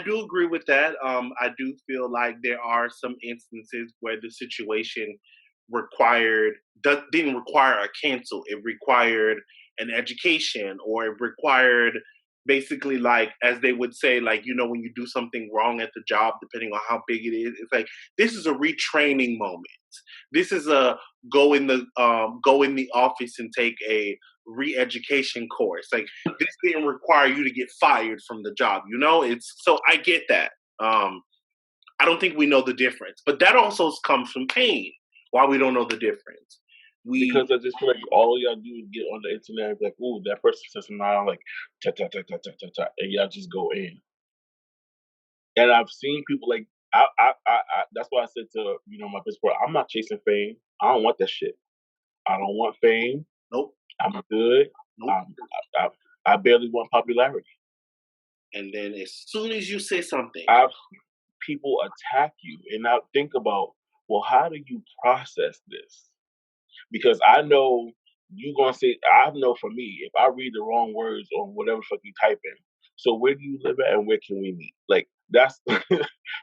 do agree with that. I do feel like there are some instances where the situation required didn't require a cancel. It required an education, or it required basically like as they would say, like when you do something wrong at the job, depending on how big it is, it's like this is a retraining moment. This is a go in the office and take a re-education course. Like this didn't require you to get fired from the job. It's so I get that. I don't think we know the difference, but that also comes from pain. Why we don't know the difference? We because I just feel like all y'all do is get on the internet and be like, "Ooh, that person says something," I like ta ta ta ta ta ta ta, and y'all just go in. And I've seen people like that's why I said to my best friend, I'm not chasing fame. I don't want that shit. I don't want fame. nope, I'm good. nope. Um, I, I barely want popularity. And then as soon as you say something, I've people attack you, and now think about, well, how do you process this? Because I know you gonna say, I know for me, if I read the wrong words on whatever fuck you type in, so where do you live at and where can we meet? Like that's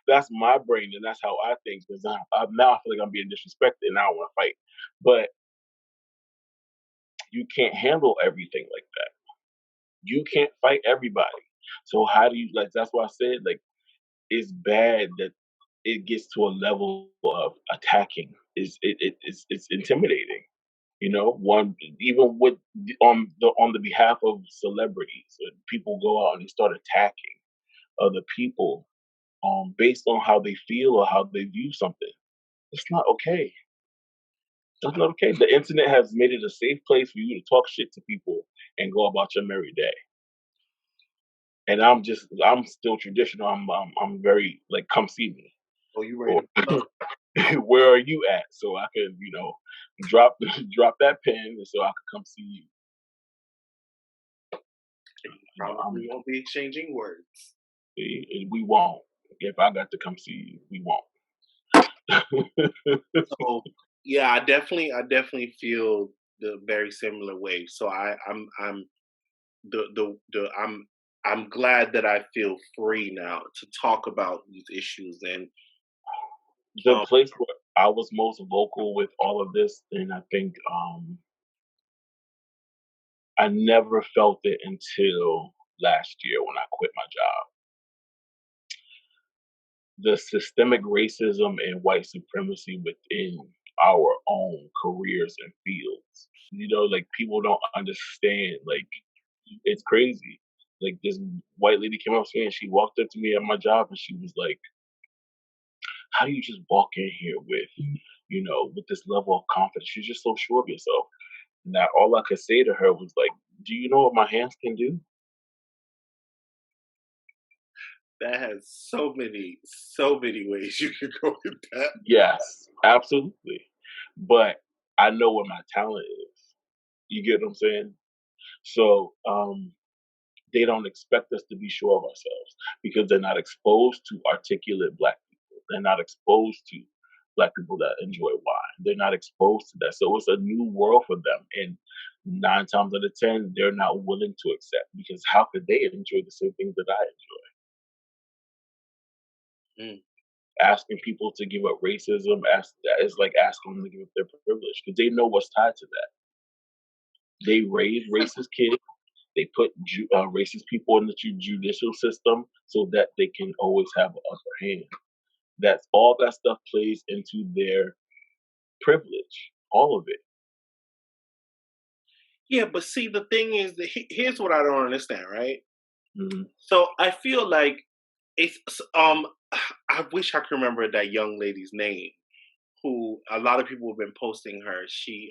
that's my brain and that's how I think. Because now I feel like I'm being disrespected and I don't want to fight, but you can't handle everything like that. You can't fight everybody. So how do you like? That's why I said like it's bad that it gets to a level of attacking. It's intimidating. One even with on the behalf of celebrities, people go out and they start attacking other people based on how they feel or how they view something. It's not okay. That's not okay. The internet has made it a safe place for you to talk shit to people and go about your merry day. And I'm still traditional. I'm very like, come see me, Oh, you ready or to pull up? where are you at, so I can, drop drop that pin, so I can come see you. I'm Probably won't be exchanging words. we won't. If I got to come see you, we won't. So yeah, I definitely feel the very similar way. So I'm I'm glad that I feel free now to talk about these issues and The um place where I was most vocal with all of this, and I think I never felt it until last year when I quit my job. The systemic racism and white supremacy within our own careers and fields. Like, people don't understand. Like, it's crazy. Like, this white lady came up to me and she walked up to me at my job and she was like, "How do you just walk in here with this level of confidence? You're just so sure of yourself." Now, all I could say to her was like, "Do you know what my hands can do?" that has so many ways you could go with that. Yes, absolutely. But I know what my talent is. You get what I'm saying? So they don't expect us to be sure of ourselves because they're not exposed to articulate black people. They're not exposed to black people that enjoy wine. They're not exposed to that. So it's a new world for them. And 9 times out of 10, they're not willing to accept, because how could they enjoy the same things that I enjoy? Mm. Asking people to give up racism is like asking them to give up their privilege, because they know what's tied to that. They raise racist kids. They put racist people in the judicial system so that they can always have an upper hand. That's all, that stuff plays into their privilege, all of it. Yeah, but see, the thing is that here's what I don't understand, right? Hmm. So I feel like I wish I could remember that young lady's name who a lot of people have been posting her. She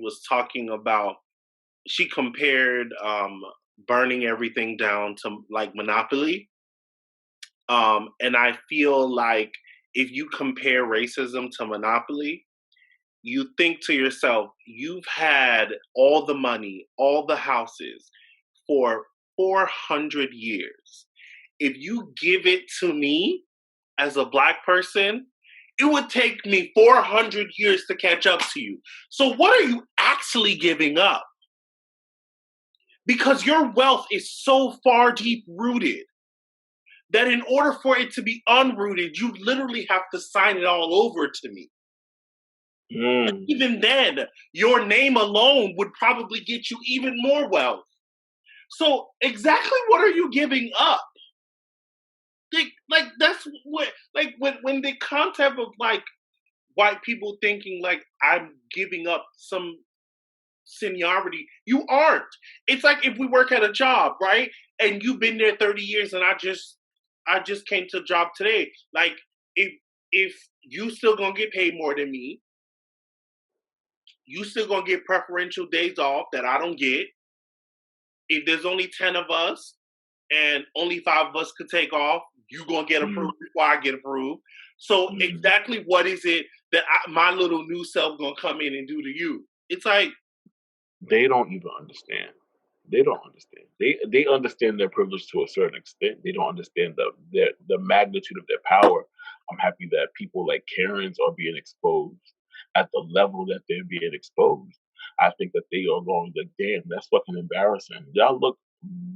was talking about, she compared burning everything down to like Monopoly. And I feel like if you compare racism to Monopoly, you think to yourself, you've had all the money, all the houses for 400 years. If you give it to me as a black person, it would take me 400 years to catch up to you. So, what are you actually giving up? Because your wealth is so far deep rooted that in order for it to be unrooted, you literally have to sign it all over to me. Mm. Even then, your name alone would probably get you even more wealth. So, exactly what are you giving up? Like that's what, like when the concept of like white people thinking like I'm giving up some seniority. You aren't. It's like if we work at a job, right? And you've been there 30 years and I just came to a job today. Like if if you still gonna get paid more than me, you still gonna get preferential days off that I don't get. If there's only 10 of us and only 5 of us could take off, you gonna get Mm. approved before I get approved. So Mm. exactly what is it that my little new self gonna come in and do to you? It's like, They don't even understand. They don't understand. They understand their privilege to a certain extent. They don't understand the magnitude of their power. I'm happy that people like Karens are being exposed at the level that they're being exposed. I think that they are going like, damn, that's fucking embarrassing. Y'all look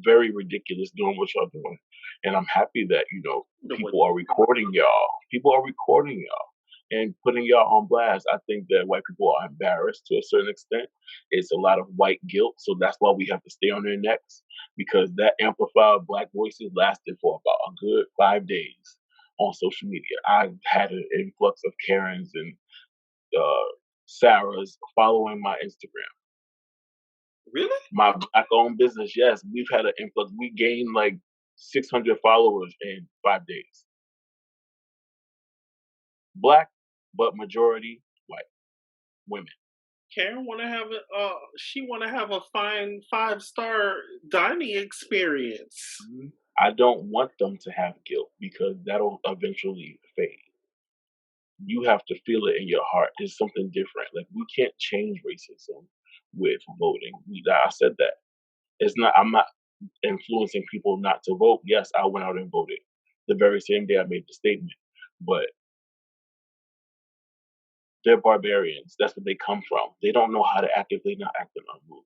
very ridiculous doing what y'all doing. And I'm happy that, what people are recording y'all. People are recording y'all and putting y'all on blast. I think that white people are embarrassed to a certain extent. It's a lot of white guilt, so that's why we have to stay on their necks, because that amplified black voices lasted for about a good 5 days on social media. I had an influx of Karens and uh, Sarahs following my Instagram. really? My black-owned business, yes, we've had an influx. We gained like 600 followers in 5 days. Black, but majority white. women. Karen want to have she want to have a fine 5-star dining experience. I don't want them to have guilt because that'll eventually fade. You have to feel it in your heart. It's something different. Like we can't change racism with voting. I said that. It's not. I'm not influencing people not to vote. Yes, I went out and voted the very same day I made the statement. But they're barbarians. That's what they come from. They don't know how to act if they're not acting unruly.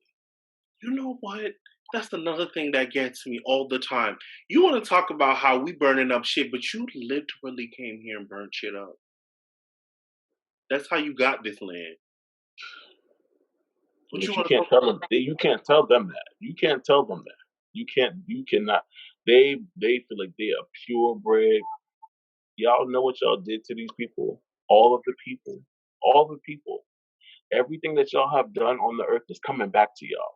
You know what? That's another thing that gets me all the time. You want to talk about how we burning up shit, but you literally came here and burned shit up. That's how you got this land. What you But you want to can't talk tell about? them. You can't tell them that. You can't tell them that. You can't. You cannot. They feel like they are purebred. Y'all know what y'all did to these people. All of the people. All the people. Everything that y'all have done on the earth is coming back to y'all.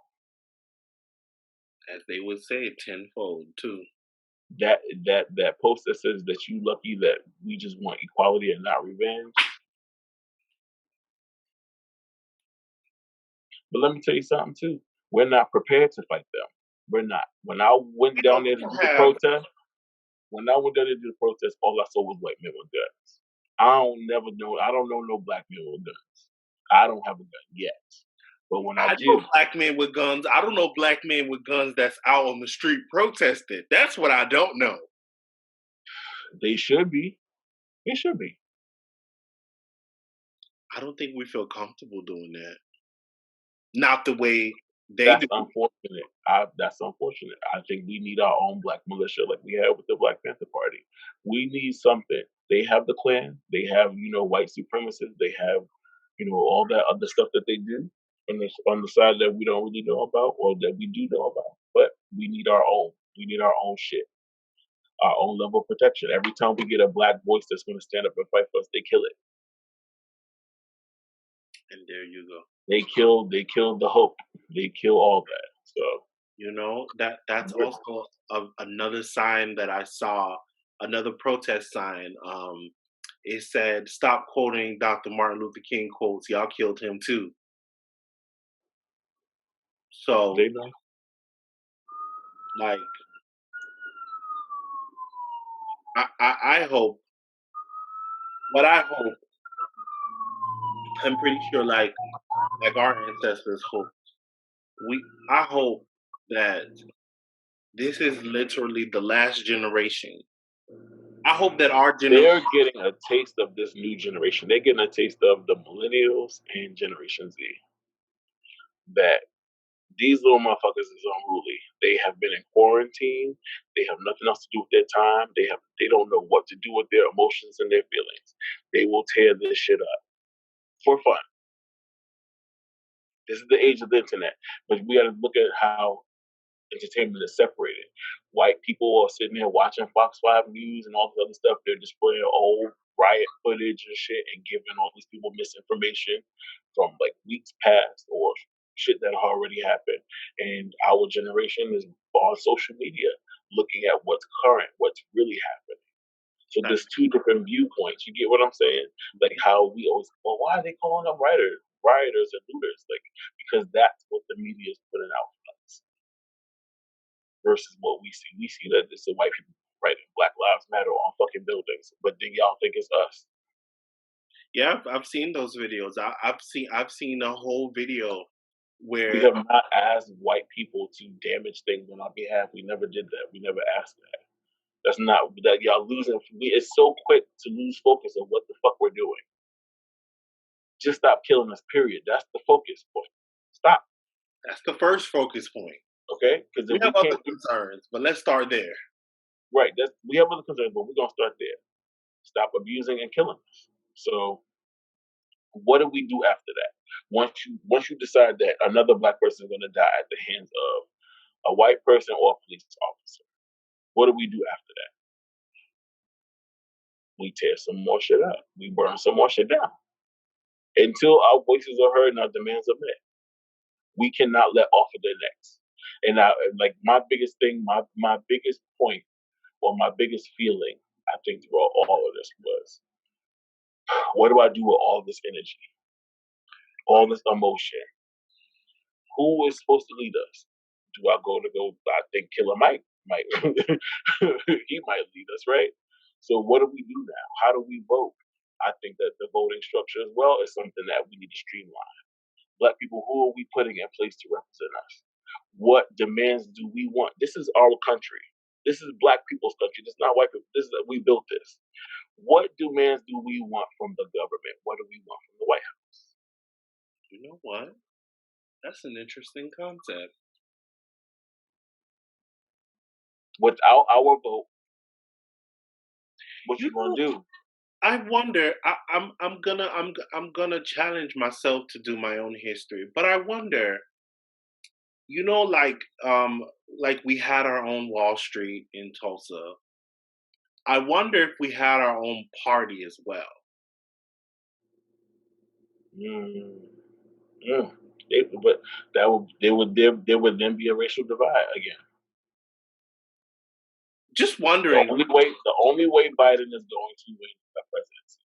As they would say, tenfold too. That post that says that you lucky that we just want equality and not revenge. But let me tell you something too. We're not prepared to fight them. We're not. When I went You know, down there to we do don't the have. protest, all I saw was white men with guns. I don't know no black men with guns. I don't have a gun yet. But when I I know do, black men with guns. I don't know black men with guns that's out on the street protesting. That's what I don't know. they should be. They should be. I don't think we feel comfortable doing that. Not the way they That's do. unfortunate. That's unfortunate. I think we need our own black militia, like we have with the Black Panther Party. We need something. They have the Klan. They have white supremacists. They have all that other stuff that they do on the side that we don't really know about, or that we do know about. But we need our own. We need our own shit. Our own level of protection. Every time we get a black voice that's going to stand up and fight for us, they kill it. And there you go. They kill the hope. They kill all that. So That's also another sign that I saw, another protest sign. It said, "Stop quoting Dr. Martin Luther King quotes. Y'all killed him too." So, they know. like, I hope. What I hope, I'm pretty sure, like our ancestors hoped. I hope that this is literally the last generation. I hope that our generation. They're getting a taste of this new generation. They're getting a taste of the millennials and Generation Z. That these little motherfuckers is unruly. They have been in quarantine. They have nothing else to do with their time. They don't know what to do with their emotions and their feelings. They will tear this shit up for fun. This is the age of the internet. But we gotta look at how entertainment is separated. White people are sitting there watching Fox 5 News and all this other stuff. They're displaying old riot footage and shit and giving all these people misinformation from like weeks past or shit that already happened. And our generation is on social media looking at what's current, what's really happening. So there's two different viewpoints. You get what I'm saying? Like how we always, well, why are they calling them rioters and looters? Like because that's what the media is putting out for us versus what we see. We see that it's the white people writing Black Lives Matter on fucking buildings, but then y'all think it's us. Yeah, I've seen those videos. I've seen a whole video We where have not asked white people to damage things on our behalf. We never did that. We never asked that. That's not that y'all losing. It's so quick to lose focus of what the fuck we're doing. Just stop killing us. Period. That's the focus point. Stop. that's the first focus point. Okay? Because We if have we other can't, concerns, but let's start there. right? We have other concerns, but we're gonna start there. Stop abusing and killing us. So what do we do after that? Once you decide that another black person is going to die at the hands of a white person or a police officer, what do we do after that? We tear some more shit up. We burn some more shit down until our voices are heard and our demands are met. We cannot let off of their necks. And like my biggest thing, my biggest point, or my biggest feeling, I think throughout all of this was, what do I do with all this energy? all this emotion. Who is supposed to lead us? Do I go? I think Killer Mike might. He might lead us, right? So what do we do now? How do we vote? I think that the voting structure as well is something that we need to streamline. Black people, who are we putting in place to represent us? What demands do we want? This is our country. This is Black people's country. This is not white people. We built this. What demands do we want from the government? What do we want from the White House? You know what? That's an interesting concept. Without our vote, what you know, gonna do? I wonder. I'm gonna challenge myself to do my own history, but I wonder. You know, like we had our own Wall Street in Tulsa. I wonder if we had our own party as well. Mm, but there would then be a racial divide again. Just The wondering. only way Biden is going to win the presidency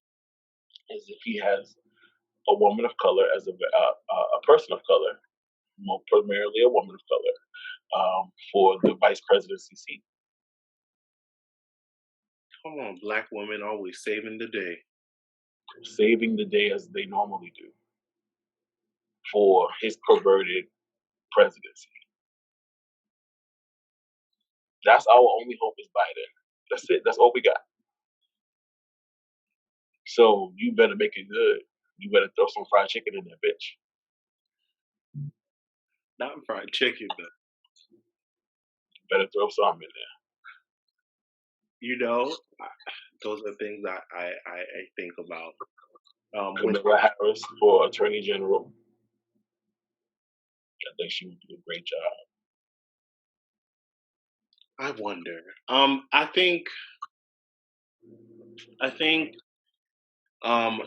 is if he has a woman of color as a person of color, more primarily a woman of color, for the vice presidency seat. Come on, Black women always saving the day. Saving the day as they normally do for his perverted presidency. That's our only hope is Biden. That's it. That's all we got. So you better make it good. You better throw some fried chicken in that bitch. Not fried chicken, though. Better throw some in there. You know, those are things I think about. Kamala Harris for Attorney General. I think she would do a great job. I wonder. I think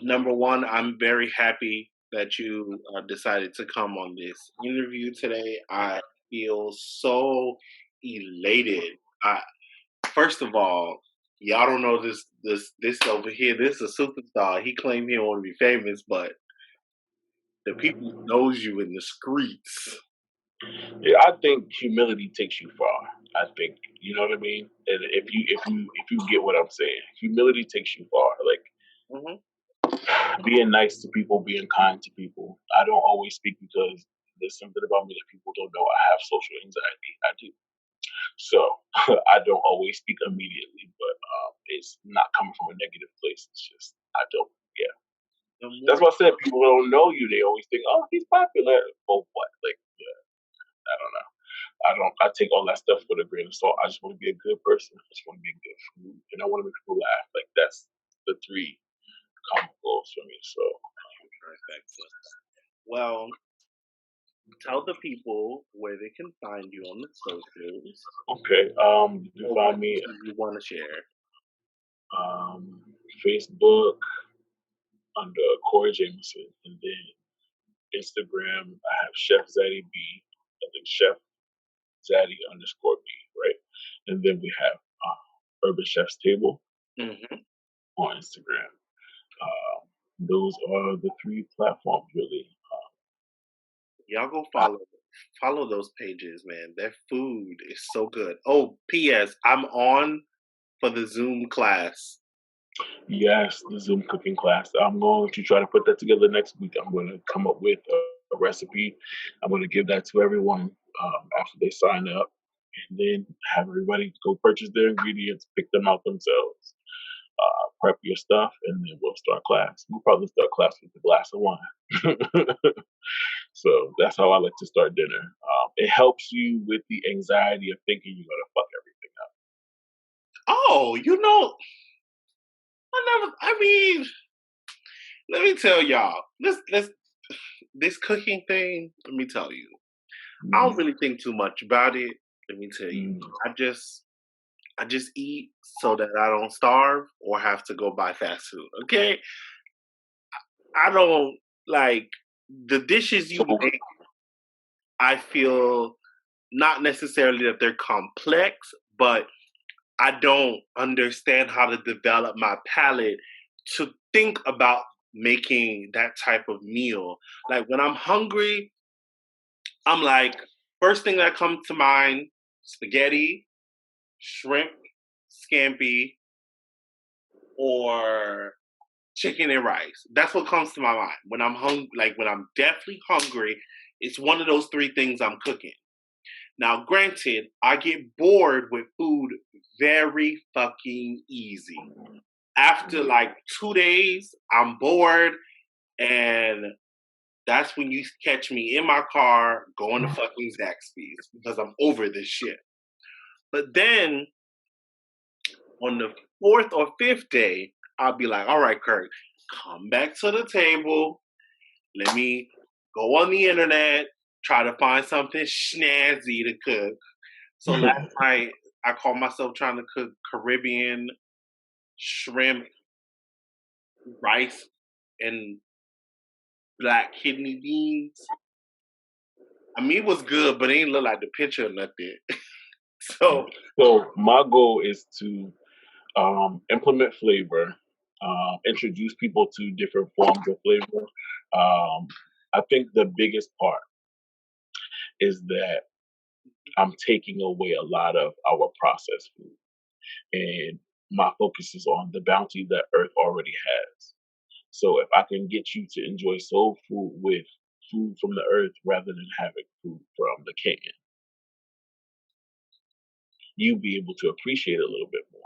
number one, I'm very happy that you decided to come on this interview today. I feel so elated. First of all, y'all don't know this over here. This is a superstar. He claimed he don't want to be famous, but the people knows you in the streets. Yeah, I think humility takes you far. I think you know what I mean. And if you get what I'm saying, humility takes you far. Like being nice to people, being kind to people. I don't always speak because there's something about me that people don't know. I have social anxiety. I do. So I don't always speak immediately, but it's not coming from a negative place. It's just I don't. Yeah, that's why I said people don't know you. They always think, oh, he's popular. Oh, what? Like, yeah, I don't know. I take all that stuff with a grain of salt. I just want to be a good person. I just want to be good food, and I want to make people laugh. Like that's the three common goals for me. So, well, tell the people where they can find you on the socials. Okay. You can find me. You want to share? Facebook under Corey Jamison, and then Instagram I have Chef Zaddy B. I think Chef Zaddy _ B. Right, and then we have Urban Chef's Table on Instagram. Those are the three platforms really. Y'all go follow those pages, man. Their food is so good. Oh, P.S. I'm on for the Zoom class. Yes, the Zoom cooking class. I'm going to try to put that together next week. I'm going to come up with a recipe. I'm going to give that to everyone after they sign up, and then have everybody go purchase their ingredients, pick them out themselves, prep your stuff, and then we'll start class. We'll probably start class with a glass of wine. So that's how I like to start dinner. It helps you with the anxiety of thinking you're going to fuck everything up. Oh, you know, I mean, let me tell y'all, this cooking thing, let me tell you, I don't really think too much about it. Let me tell you, I just eat so that I don't starve or have to go buy fast food. Okay, I don't like the dishes you make. I feel not necessarily that they're complex, but I don't understand how to develop my palate to think about making that type of meal. Like when I'm hungry, I'm like, first thing that comes to mind, spaghetti, shrimp, scampi, or chicken and rice. That's what comes to my mind when I'm hungry. Like when I'm definitely hungry, it's one of those three things I'm cooking. Now, granted, I get bored with food very fucking easy. After like 2 days, I'm bored, and that's when you catch me in my car going to fucking Zaxby's because I'm over this shit. But then on the fourth or fifth day, I'll be like, all right, Kirk, come back to the table. Let me go on the internet, try to find something snazzy to cook. So last night, I caught myself trying to cook Caribbean shrimp, rice, and black kidney beans. I mean, it was good, but it ain't look like the picture or nothing. So, So my goal is to implement flavor, introduce people to different forms of flavor. I think the biggest part is that I'm taking away a lot of our processed food, and my focus is on the bounty that Earth already has. So if I can get you to enjoy soul food with food from the earth rather than having food from the can, you'll be able to appreciate it a little bit more.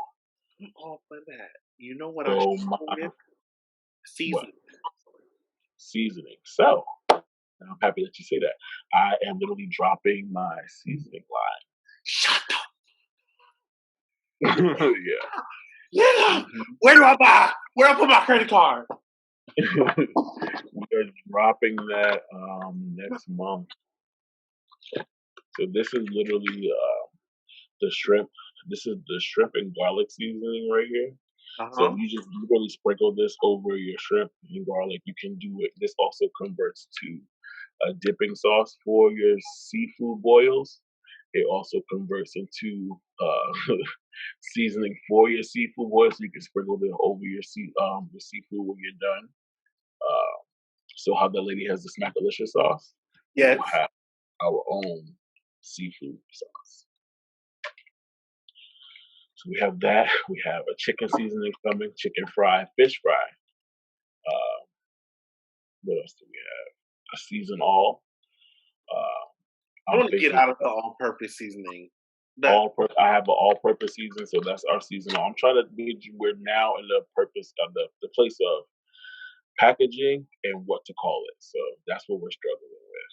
I'm all for that. You know what I So struggle my with? what Seasoning. seasoning? So I'm happy that you say that. I am literally dropping my seasoning Shut up. line. Yeah. Yeah. Mhm. Where do I buy? Where I put my credit card? We are dropping that next month. So this is literally the shrimp. This is the shrimp and garlic seasoning right here. Uh So huh. you just literally sprinkle this over your shrimp and garlic. You can do it. This also converts to a dipping sauce for your seafood boils. It also converts into seasoning for your seafood boils. So you can sprinkle it over your the seafood when you're done. Uh, so how the lady has the Smackalicious sauce, we will Yes. have our own seafood sauce. So we have that. We have a chicken seasoning coming, chicken fry, fish fry. Uh, what else do we have? A season all. I I'm want to get thinking out of the all-purpose seasoning. That I have an all-purpose season, so that's our seasonal. I'm trying to be. We're now in the purpose of the place of packaging and what to call it. So that's what we're struggling with.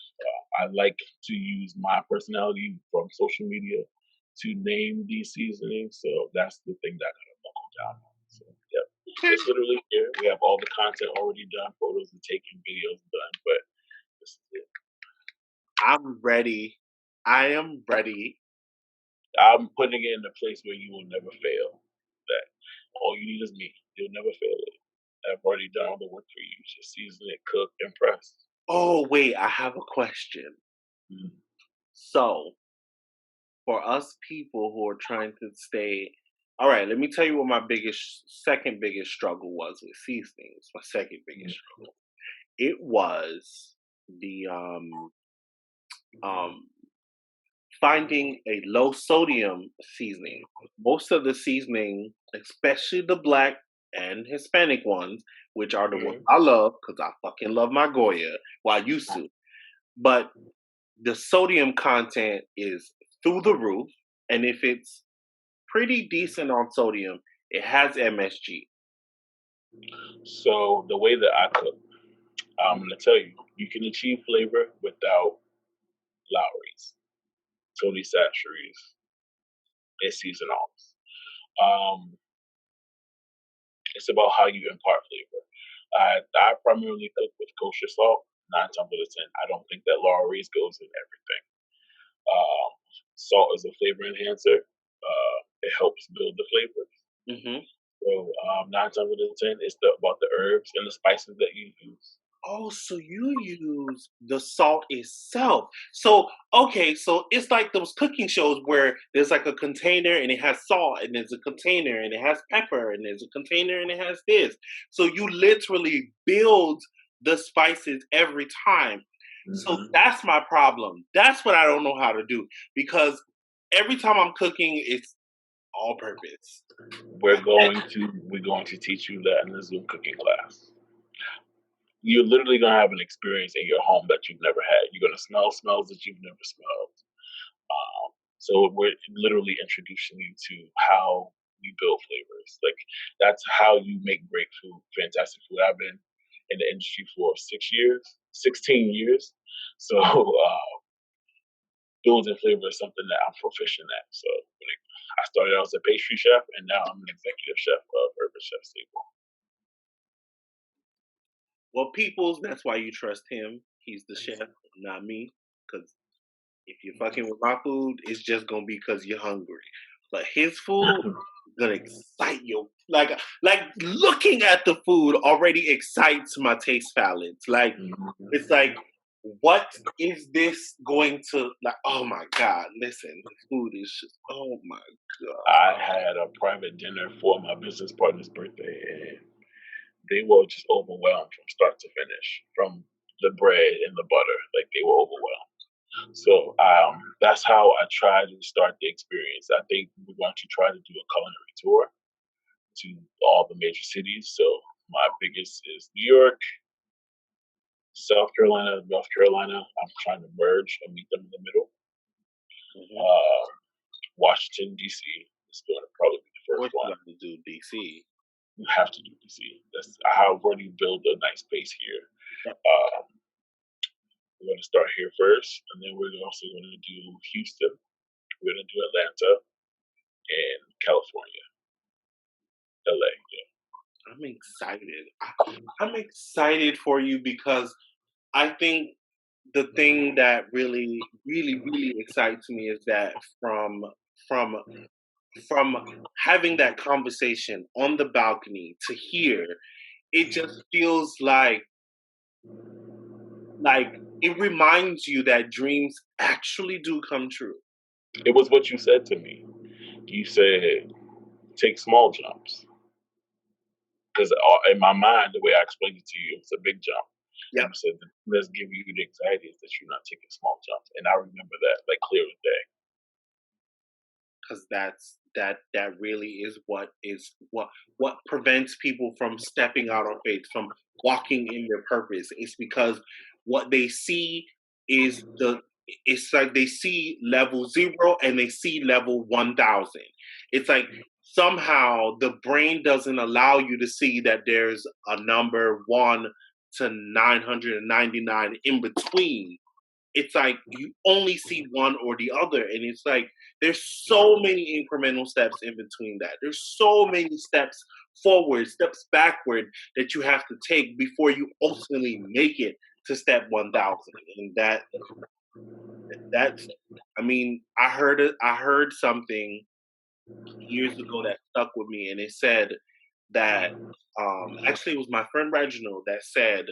I like to use my personality from social media to name these seasonings. So that's the thing that I gotta buckle down on. So yeah, okay. it's literally here. We have all the content already done, photos and taken, videos done, but this is it. I'm ready. I am ready. I'm putting it in a place where you will never fail. That all you need is me. You'll never fail it. I've already done all the work for you. Just season it, cook, and press. Oh wait, I have a question. Mm. So for us people who are trying to stay, all right, let me tell you what my second biggest struggle was with seasonings. My second biggest Mm. struggle. It was the um finding a low sodium seasoning. Most of the seasoning, especially the black and Hispanic ones, which are the ones Mm. I love because I fucking love my Goya. Well, I used to, but the sodium content is through the roof, and if it's pretty decent on sodium, it has MSG. So the way that I cook, I'm gonna tell you, you can achieve flavor without Lowry's, Tony Chachere's, and seasonals. Um, it's about how you impart flavor. I primarily cook with kosher salt. 9 times out of 10, I don't think that Lowry's goes in everything. Um, Salt is a flavor enhancer. It helps build the flavor. Hmm. So 9 times out of 10, it's about the herbs and the spices that you use. Oh, so you use the salt itself. So, okay, so it's like those cooking shows where there's like a container and it has salt, and there's a container and it has pepper, and there's a container and it has this. So you literally build the spices every time. So Hmm. that's my problem. That's what I don't know how to do because every time I'm cooking, it's all purpose. We're going to teach you that in the Zoom cooking class. You're literally gonna have an experience in your home that you've never had. You're gonna smell smells that you've never smelled. So we're literally introducing you to how we build flavors. Like that's how you make great food, fantastic food. I've been in the industry for 6 years, 16 years. So building flavor is something that I'm proficient at. So like, I started out as a pastry chef, and now I'm an executive chef of Urban Chef's Table. Well, peoples, that's why you trust him. He's the chef, not me. Because if you're fucking with my food, it's just gonna be because you're hungry. But his food gonna excite you. Like looking at the food already excites my taste palates. Like Mhm. it's like, what is this going to like? Oh my god! Listen, the food is just. Oh my god! I had a private dinner for my business partner's birthday, and they were just overwhelmed from start to finish, from the bread and the butter. Like they were overwhelmed. So that's how I try to start the experience. I think we're going to try to do a culinary tour to all the major cities. So my biggest is New York, South Carolina, North Carolina. I'm trying to merge and meet them in the middle. Mhm. Uh, Washington D.C. is going to probably be the Of first course, you one. got to do DC. You have to do D.C. That's how already build a nice base here. Yep. Uh, we're going to start here first, and then we're also going to do Houston. We're going to do Atlanta and California, LA. Yeah. I'm excited. I'm excited for you because I think the thing that really, really, really excites me is that from from having that conversation on the balcony to here, it just feels like it reminds you that dreams actually do come true. It was what you said to me. You said take small jumps because in my mind, the way I explained it to you, it was a big jump. And Yep. you said, let's give you the anxiety is that you're not taking small jumps. And I remember that like clear as day. Because that really is what prevents people from stepping out on faith, from walking in their purpose. It's because what they see is it's like they see level 0 and they see level 1,000. It's like somehow the brain doesn't allow you to see that there's a number 1 to 999 in between. It's like you only see one or the other, and it's like there's so many incremental steps in between that. There's so many steps forward, steps backward that you have to take before you ultimately make it to step 1,000. And that's I mean, I heard something years ago that stuck with me, and it said that actually it was my friend Reginald that said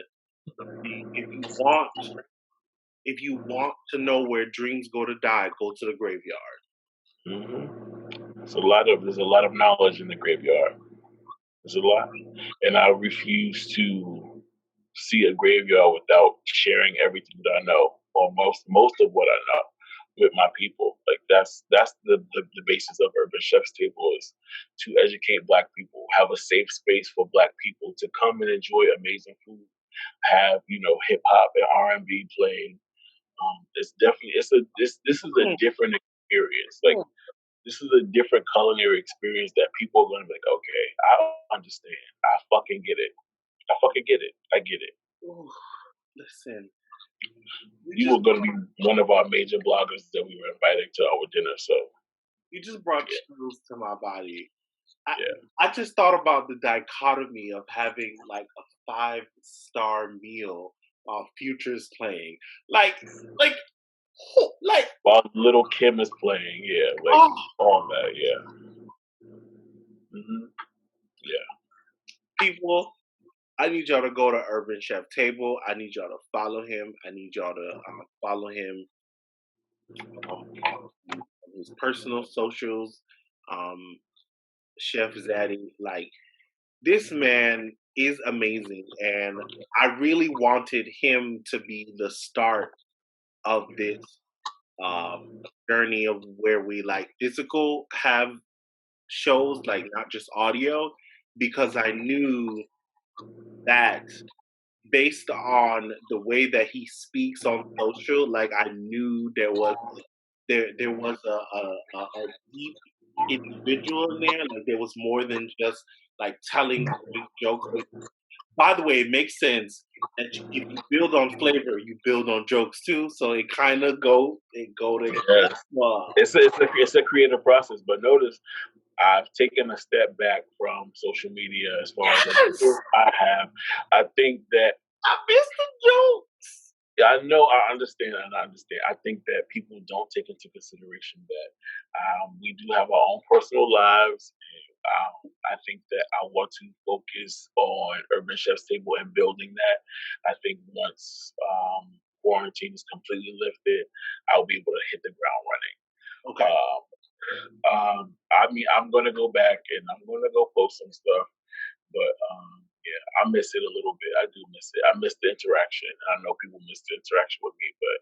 if you want to know where dreams go to die, go to the graveyard. There's a lot of knowledge in the graveyard. There's a lot, and I refuse to see a graveyard without sharing everything that I know, or most of what I know, with my people. Like that's the basis of Urban Chef's Table is to educate Black people, have a safe space for Black people to come and enjoy amazing food, have hip hop and R&B playing. It's definitely this is a Mm, different experience. Like mm, this is a different culinary experience that people are going to be like, okay, I understand. I fucking get it. I fucking get it. I get it. ooh, listen, you You just were going to be one of our major bloggers that we were inviting to our dinner. So, you just brought yeah, chills to my body. I yeah. I just thought about the dichotomy of having like a five-star meal while Future's playing. Like like While Little Kim is playing, yeah, like oh all that, yeah. Hmm. Yeah. people. I need y'all to go to Urban Chef Table. I need y'all to follow him. I need y'all to follow him on his personal socials. Um, Chef Zaddy, like this man is amazing, and I really wanted him to be the start of this um, journey of where we like physical have shows, like not just audio, because I knew that based on the way that he speaks on social, like I knew there was a deep individual in there. Like there was more than just like telling great jokes. But by the way, it makes sense that if you build on flavor, you build on jokes too. So it kind of go together. Yes, it's a creative process. But notice I've taken a step back from social media as far as Yes, I have. I think that I missed the jokes. yeah, I know, I understand, and I understand. I think that people don't take into consideration that we do have our own personal lives. I think that I want to focus on Urban Chef's Table and building that. I think once quarantine is completely lifted, I'll be able to hit the ground running. Okay, Um, I mean, I'm gonna go back and I'm gonna go post some stuff, but yeah, I miss it a little bit. I do miss it. I miss the interaction. I know people miss the interaction with me, but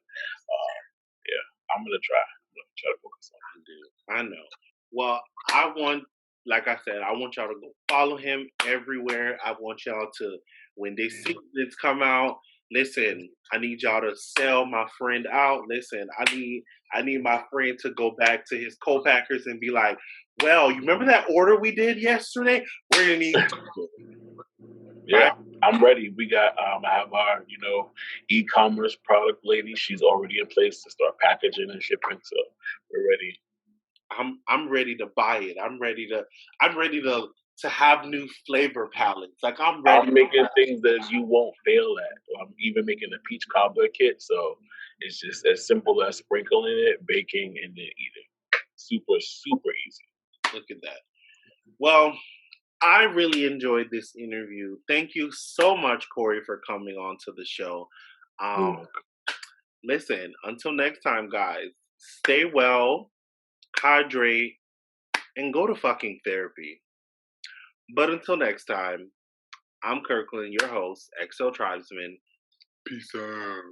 yeah, I'm gonna try. I'm gonna try to focus on it. I know. Well, I want, like I said, I want y'all to go follow him everywhere. I want y'all to, when they see this come out, listen. I need y'all to sell my friend out. Listen, I need my friend to go back to his co-packers and be like, "Well, you remember that order we did yesterday? We're gonna need right." Yeah, I'm ready. We got I have our e-commerce product lady. She's already in place to start packaging and shipping, so we're ready. I'm ready to buy it. I'm ready to have new flavor palettes. Like I'm ready. I'm making things that you won't fail at. I'm even making a peach cobbler kit, so it's just as simple as sprinkling it, baking, and then eating. Super, super easy. Look at that. Well, I really enjoyed this interview. Thank you so much, Corey, for coming on to the show. Um, Mm. listen, until next time, guys, stay well, hydrate, and go to fucking therapy. But until next time, I'm Kirkland, your host, XL Tribesman. Peace out.